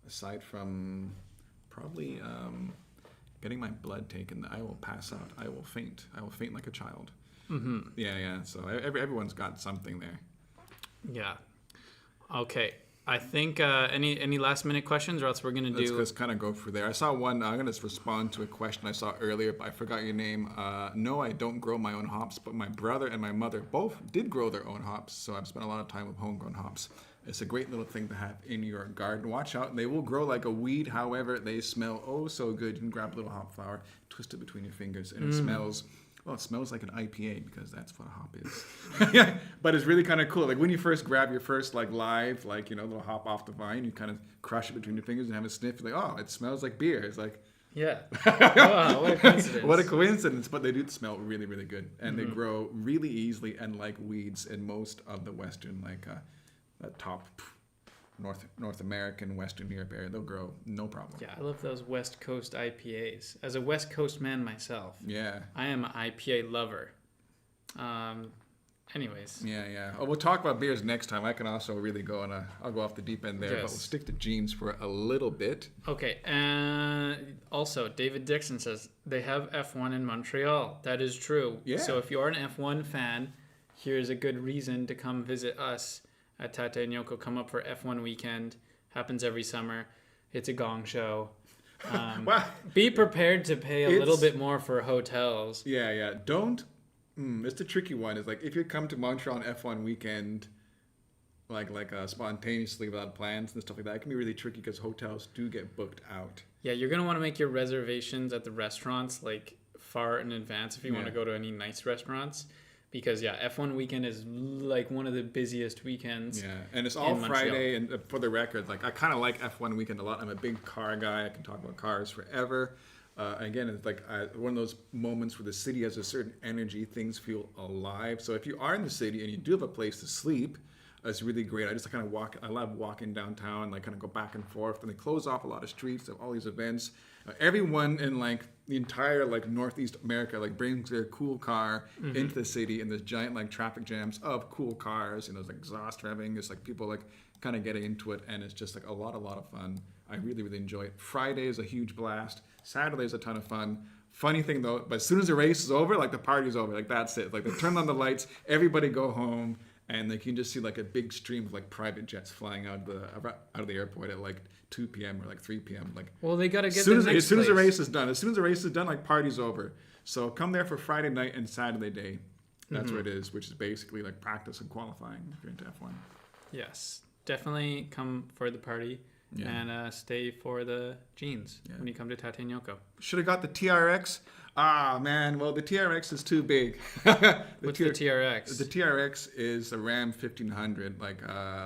aside from probably getting my blood taken. I will pass out. I will faint. I will faint like a child. Mm-hmm. Yeah. So everyone's got something there. Yeah. Okay. I think any last minute questions, or else we're gonna do. Let's kind of go through there. I saw one. I'm gonna respond to a question I saw earlier, but I forgot your name. No, I don't grow my own hops, but my brother and my mother both did grow their own hops, so I've spent a lot of time with homegrown hops. It's a great little thing to have in your garden. Watch out, they will grow like a weed. However, they smell oh so good. You can grab a little hop flower, twist it between your fingers, and it smells. Well, it smells like an IPA because that's what a hop is. Yeah, but it's really kind of cool. Like when you first grab your first like live, like little hop off the vine, you kind of crush it between your fingers and have a sniff. You're like, oh, it smells like beer. It's like, yeah. Wow, what a coincidence. What a coincidence. But they do smell really, really good, and they grow really easily and like weeds in most of the Western, like top North American, Western Europe area. They'll grow no problem. Yeah, I love those West Coast IPAs. As a West Coast man myself, yeah, I am an IPA lover. Anyways. Yeah. Oh, we'll talk about beers next time. I can also really go I'll go off the deep end there, yes. But we'll stick to jeans for a little bit. Okay, and also David Dixon says they have F1 in Montreal. That is true. Yeah. So if you're an F1 fan, here's a good reason to come visit us at Tate and Yoko. Come up for F1 weekend. Happens every summer. It's a gong show. Well, be prepared to pay a little bit more for hotels. Yeah. Don't. It's the tricky one. Is like if you come to Montreal on F1 weekend, like spontaneously without plans and stuff like that, it can be really tricky because hotels do get booked out. Yeah, you're gonna want to make your reservations at the restaurants like far in advance if you want to go to any nice restaurants. Because, F1 weekend is like one of the busiest weekends. Yeah, and it's all Friday. And for the record, like I kind of like F1 weekend a lot. I'm a big car guy. I can talk about cars forever. Again, it's like one of those moments where the city has a certain energy. Things feel alive. So if you are in the city and you do have a place to sleep, it's really great. I just kind of walk. I love walking downtown, like kind of go back and forth. And they close off a lot of streets. They have all these events. Everyone in like the entire like Northeast America like brings their cool car into the city, and there's giant like traffic jams of cool cars, and there's like exhaust revving. It's like people like kind of getting into it, and it's just like a lot of fun. I really, really enjoy it. Friday is a huge blast. Saturday is a ton of fun. Funny thing though, but as soon as the race is over, like the party's over. Like that's it. Like they turn on the lights, everybody go home, and they can just see like a big stream of like private jets flying out of the airport at like 2 p.m. or like 3 p.m. Like, well, they gotta get as soon as the race is done, like party's over. So come there for Friday night and Saturday day. That's what it is, which is basically like practice and qualifying if you're into F1. Yes. definitely come for the party and stay for the jeans when you come to Tateinoko. Should have got the TRX. Ah, man. Well, the TRX is too big. What's the TRX? The TRX is a Ram 1500.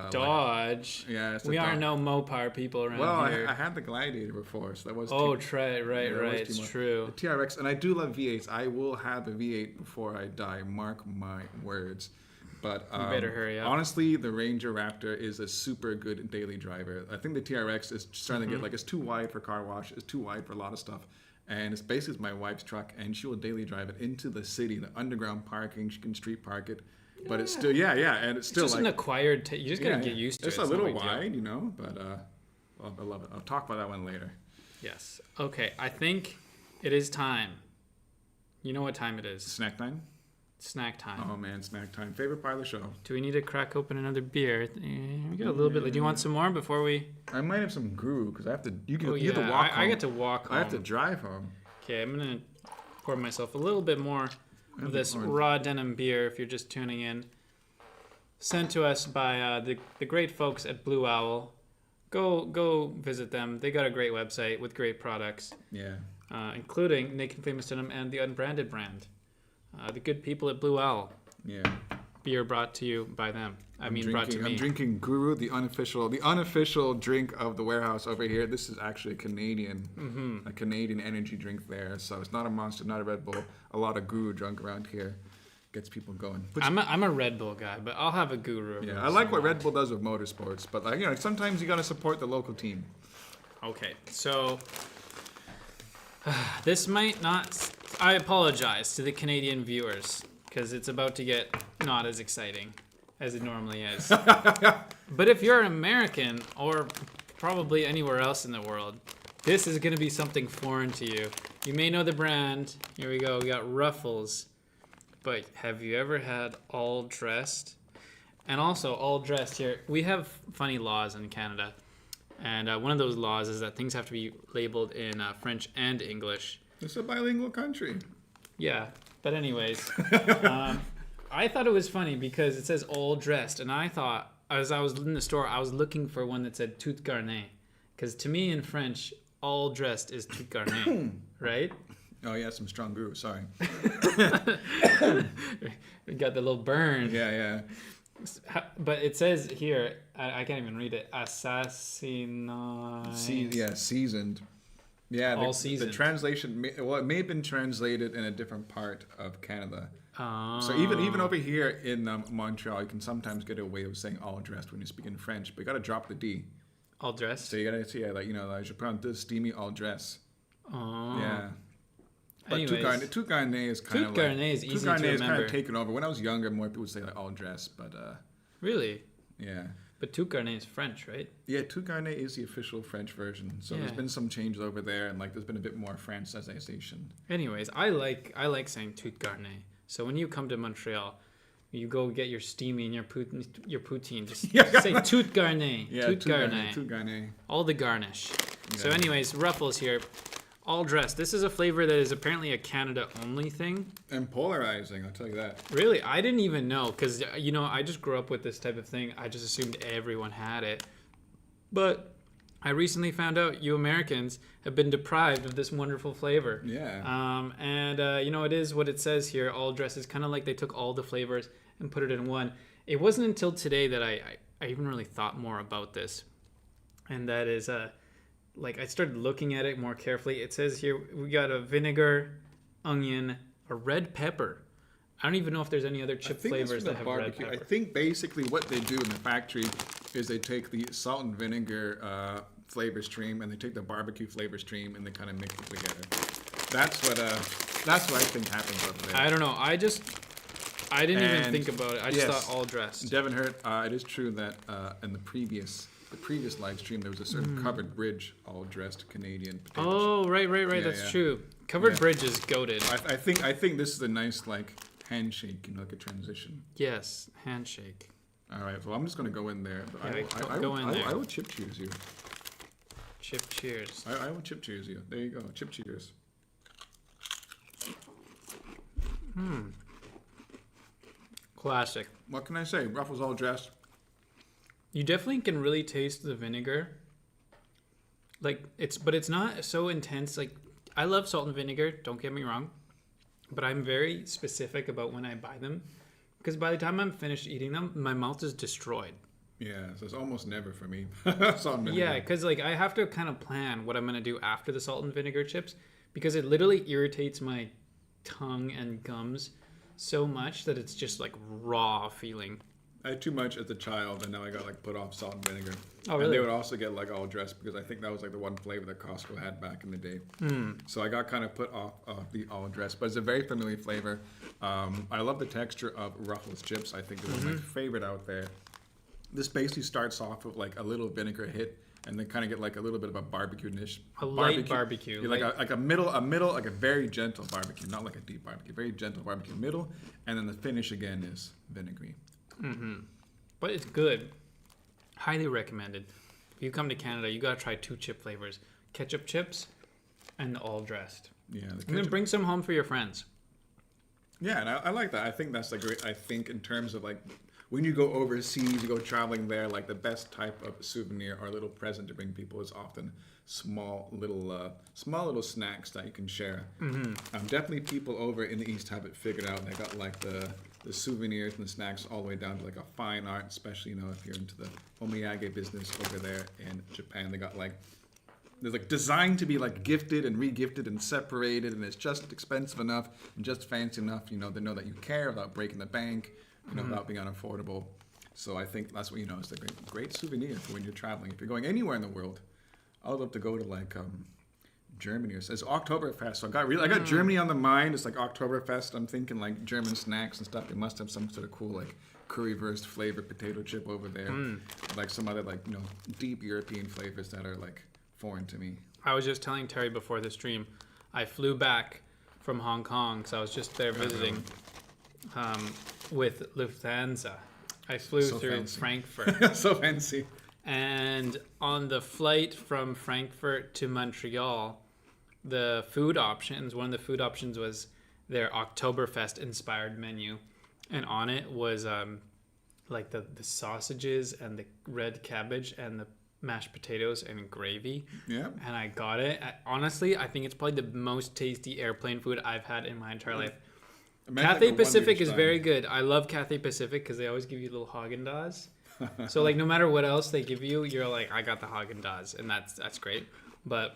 Dodge. It's we a are Dodge. no Mopar people around here. I had the Gladiator before, so that was right. It's too much. true. The TRX, and I do love V8s. I will have a V8 before I die. Mark my words. But you better hurry up. Honestly, the Ranger Raptor is a super good daily driver. I think the TRX is starting to get it's too wide for car wash. It's too wide for a lot of stuff. And it's basically my wife's truck, and she will daily drive it into the city, the underground parking. She can street park it, but it's still and it's still just an acquired. You just gotta get used to it. It's a little wide, but I love it. I'll talk about that one later. Yes. Okay. I think it is time. You know what time it is? Snack time. Snack time. Oh man, snack time. Favorite part of the show. Do we need to crack open another beer? We got a little bit. Do you want some more before we? I might have some Guru because I have to. You get to walk home. I get to walk home. I have to drive home. Okay, I'm gonna pour myself a little bit more of this raw denim beer. If you're just tuning in, sent to us by the great folks at Blue Owl. Go visit them. They got a great website with great products. Yeah. Including Naked Famous Denim and the Unbranded brand. The good people at Blue Owl. Yeah. Beer brought to you by them. Brought to me. I'm drinking Guru, the unofficial drink of the warehouse over here. This is actually a Canadian energy drink there. So it's not a Monster, not a Red Bull. A lot of Guru drunk around here. Gets people going. I'm a Red Bull guy, but I'll have a Guru. Yeah, I like what Red Bull does with motorsports, but sometimes you got to support the local team. Okay, so this might not. I apologize to the Canadian viewers because it's about to get not as exciting as it normally is. But if you're an American or probably anywhere else in the world, this is going to be something foreign to you. You may know the brand. Here we go. We got Ruffles. But have you ever had All Dressed? And also, All Dressed here, we have funny laws in Canada. And one of those laws is that things have to be labeled in French and English. It's a bilingual country. Yeah, but anyways, I thought it was funny because it says All Dressed. And I thought, as I was in the store, I was looking for one that said Tout Garné. Because to me in French, All Dressed is Tout Garné, right? Oh yeah, some strong Guru. Sorry. We got the little burn. Yeah. But it says here, I can't even read it. Seasoned. Yeah, seasoned. The translation, it may have been translated in a different part of Canada. Oh. So even over here in Montreal, you can sometimes get away with saying all dressed when you speak in French, but you got to drop the D. All dressed? So you got to say, I should prendre deux steamy all dress. Oh. Yeah. But Tout Garné is kind of Tout Garné is easy to remember. Tout Garné is kind of taken over. When I was younger, more people would say all dress, but... Really? Yeah. But Tout Garné is French, right? Yeah, Tout Garné is the official French version. So there's been some changes over there, and there's been a bit more Francisation. Anyways, I like saying Tout Garné. So when you come to Montreal, you go get your steamy and your poutine. Just say Tout Garné. Yeah, Tout Garné. Tout Garné. All the garnish. Yeah. So anyways, Ruffles here. All Dressed. This is a flavor that is apparently a Canada-only thing. And polarizing, I'll tell you that. Really? I didn't even know because, I just grew up with this type of thing. I just assumed everyone had it. But I recently found out you Americans have been deprived of this wonderful flavor. Yeah. It is what it says here. All Dressed is kind of like they took all the flavors and put it in one. It wasn't until today that I even really thought more about this. And that is... I started looking at it more carefully. It says here we got a vinegar, onion, a red pepper. I don't even know if there's any other chip flavors that have barbecue. red pepper. I think basically what they do in the factory is they take the salt and vinegar flavor stream and they take the barbecue flavor stream and they kind of mix it together. That's what I think happens over there. I don't know. I didn't even think about it. I just thought All Dressed. Devin Hurt, it is true that in the previous live stream, there was a certain covered bridge, all dressed Canadian potato chip. Oh, right. Yeah, That's true. Covered bridge is goated. I think this is a nice handshake, like a transition. Yes, handshake. All right, well I'm just gonna go in there. But Yeah, I will chip cheers you. Chip cheers. I will chip cheers you. There you go, chip cheers. Classic. What can I say? Ruffles all dressed. You definitely can really taste the vinegar. Like but it's not so intense. Like I love salt and vinegar, don't get me wrong, but I'm very specific about when I buy them because by the time I'm finished eating them, my mouth is destroyed. Yeah, so it's almost never for me. Salt and vinegar. Yeah, because like I have to kind of plan what I'm gonna do after the salt and vinegar chips because it literally irritates my tongue and gums so much that it's just like raw feeling. I had too much as a child, and now I got like put off salt and vinegar. Oh, really? And they would also get like all dressed because I think that was like the one flavor that Costco had back in the day. So I got kind of put off the all dressed, but it's a very familiar flavor. I love the texture of Ruffles chips. I think they're one of my favorite out there. This basically starts off with like a little vinegar hit, and then kind of get like a little bit of a barbecue-ish. A light barbecue. Yeah, like a middle, like a very gentle barbecue, not like a deep barbecue, very gentle barbecue middle, and then the finish again is vinegary. But it's good. Highly recommended. If you come to Canada, you gotta try 2 chip flavors: ketchup chips and the all dressed. Yeah, the And then bring some home for your friends. Yeah, and I like that. I think that's like great. I think in terms of like when you go overseas, you go traveling there, like the best type of souvenir or little present to bring people is often small little snacks that you can share. Definitely people over in the East have it figured out. They got like the souvenirs and the snacks all the way down to like a fine art, especially, you know, if you're into the omiyage business over there in Japan. They got like, they're like designed to be like gifted and re-gifted and separated, and it's just expensive enough and just fancy enough, you know, they know that you care without breaking the bank, you know, without being unaffordable. So I think that's what, you know, it's a great souvenir for when you're traveling. If you're going anywhere in the world, I would love to go to like Germany, or it's Oktoberfest. So I got Germany on the mind. It's like Oktoberfest. I'm thinking like German snacks and stuff. They must have some sort of cool like currywurst flavored potato chip over there, like some other like, you know, deep European flavors that are like foreign to me. I was just telling Terry before the stream, I flew back from Hong Kong, so I was just there visiting with Lufthansa. I flew through fancy. Frankfurt. So fancy. And on the flight from Frankfurt to Montreal, the food options, one of the food options was their Oktoberfest inspired menu. And on it was like the sausages and the red cabbage and the mashed potatoes and gravy. Yeah. And I got it. Honestly, I think it's probably the most tasty airplane food I've had in my entire life. Cathay Pacific is very good. I love Cathay Pacific because they always give you little Haagen-Dazs. So like no matter what else they give you, you're like, I got the Haagen-Dazs, and that's great. But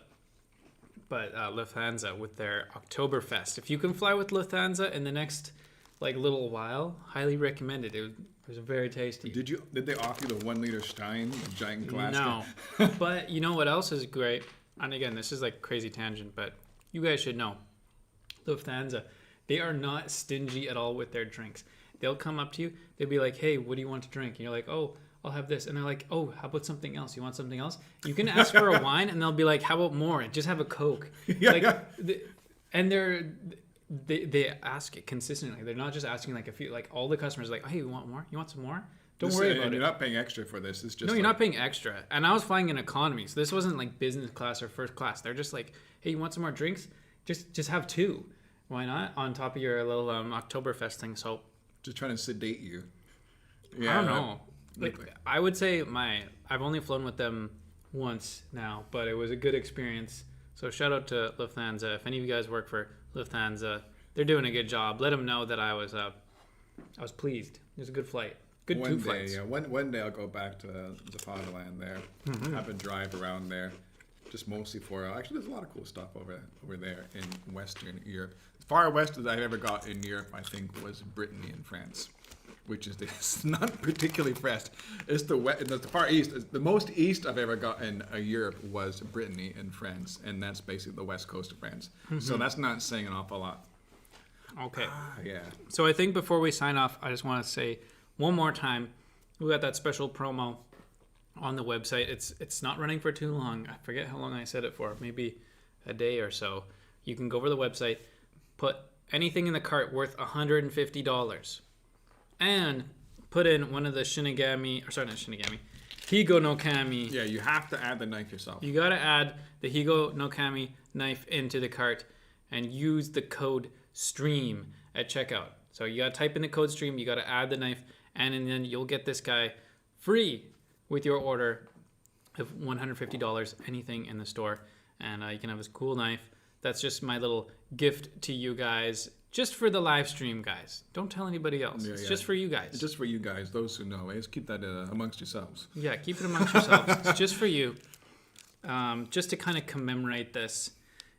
Lufthansa with their Oktoberfest. If you can fly with Lufthansa in the next like little while, highly recommended. It was very tasty. Did they offer you the 1 liter Stein, the giant glass? No. But you know what else is great? And again, this is like crazy tangent, but you guys should know. Lufthansa, they are not stingy at all with their drinks. They'll come up to you. They'll be like, hey, what do you want to drink? And you're like, oh, I'll have this. And they're like, oh, how about something else? You want something else? You can ask for a wine, and they'll be like, how about more? Just have a Coke. And they ask it consistently. They're not just asking like a few. Like all the customers are like, hey, you want more? You want some more? Don't worry about it. You're not paying extra for this. It's just no, you're not paying extra. And I was flying in economy, so this wasn't like business class or first class. They're just like, hey, you want some more drinks? Just have 2. Why not? On top of your little Oktoberfest thing. So just trying to sedate you. Yeah, I don't know. Like I would say I've only flown with them once now, but it was a good experience. So shout out to Lufthansa. If any of you guys work for Lufthansa, they're doing a good job. Let them know that I was pleased. It was a good flight. Good one 2 day, flights. Yeah, one day I'll go back to the fatherland there, have a drive around there, just mostly for actually there's a lot of cool stuff over there in Western Europe. As far west as I've ever got in Europe, I think, was Brittany and France, which is it's not particularly fresh. It's the far east. The most east I've ever got in Europe was Brittany and France, and that's basically the west coast of France. So that's not saying an awful lot. Okay. Yeah. So I think before we sign off, I just want to say one more time, we got that special promo on the website. It's not running for too long. I forget how long I said it for. Maybe a day or so. You can go over to the website, put anything in the cart worth $150, and put in one of the Higo no Kami. Yeah, you have to add the knife yourself. You got to add the Higo no Kami knife into the cart and use the code STREAM at checkout. So you got to type in the code STREAM, you got to add the knife, and then you'll get this guy free with your order of $150, anything in the store. And you can have this cool knife. That's just my little gift to you guys, just for the live stream, guys. Don't tell anybody else. It's just for you guys. It's just for you guys, those who know. Just keep that amongst yourselves. Yeah, keep it amongst yourselves. It's just for you. Just to kind of commemorate this.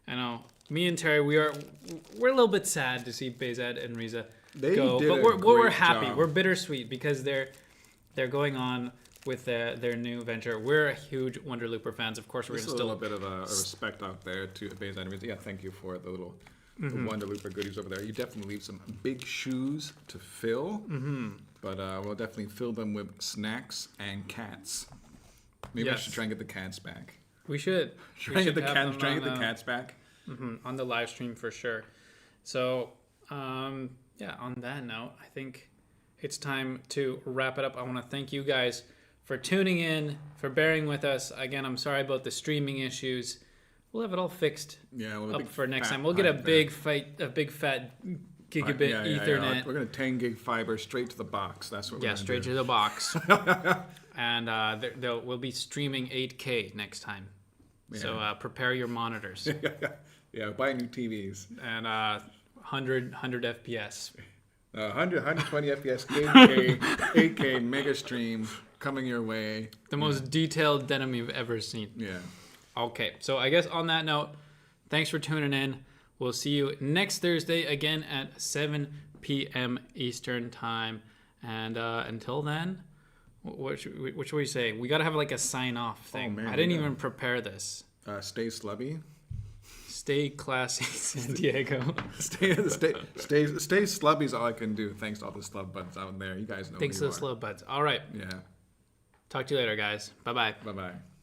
I know me and Terry, we're a little bit sad to see Bezad and Riza go, but we're happy. Job. We're bittersweet because they're going on with their new venture. We're huge Wonder Looper fans. Of course, we're going to still a little bit of a respect out there to Bezad and Riza. Yeah, thank you for the little the Wonder Looper goodies over there. You definitely leave some big shoes to fill, but we'll definitely fill them with snacks and cats. Maybe I should try and get the cats back. We should. Try and get the cats back. On the live stream for sure. So, on that note, I think it's time to wrap it up. I want to thank you guys for tuning in, for bearing with us. Again, I'm sorry about the streaming issues. We'll have it all fixed up for next time. We'll get a big fat gigabit Ethernet. We're going to 10 gig fiber straight to the box. That's what we're going to do. Yeah, straight to the box. And we'll be streaming 8K next time. Yeah. So prepare your monitors. Yeah, buy new TVs. And 100 FPS. 120 FPS, 8K mega stream coming your way. The most detailed denim you've ever seen. Yeah. Okay, so I guess on that note, thanks for tuning in. We'll see you next Thursday again at 7 p.m. Eastern Time. And until then, what should we say? We got to have like a sign-off thing. Oh, man, I didn't even prepare this. Stay slubby. Stay classy, San Diego. stay slubby is all I can do. Thanks to all the slub buds out there. You guys know. Thanks to the slub buds. All right. Yeah. Talk to you later, guys. Bye-bye. Bye-bye.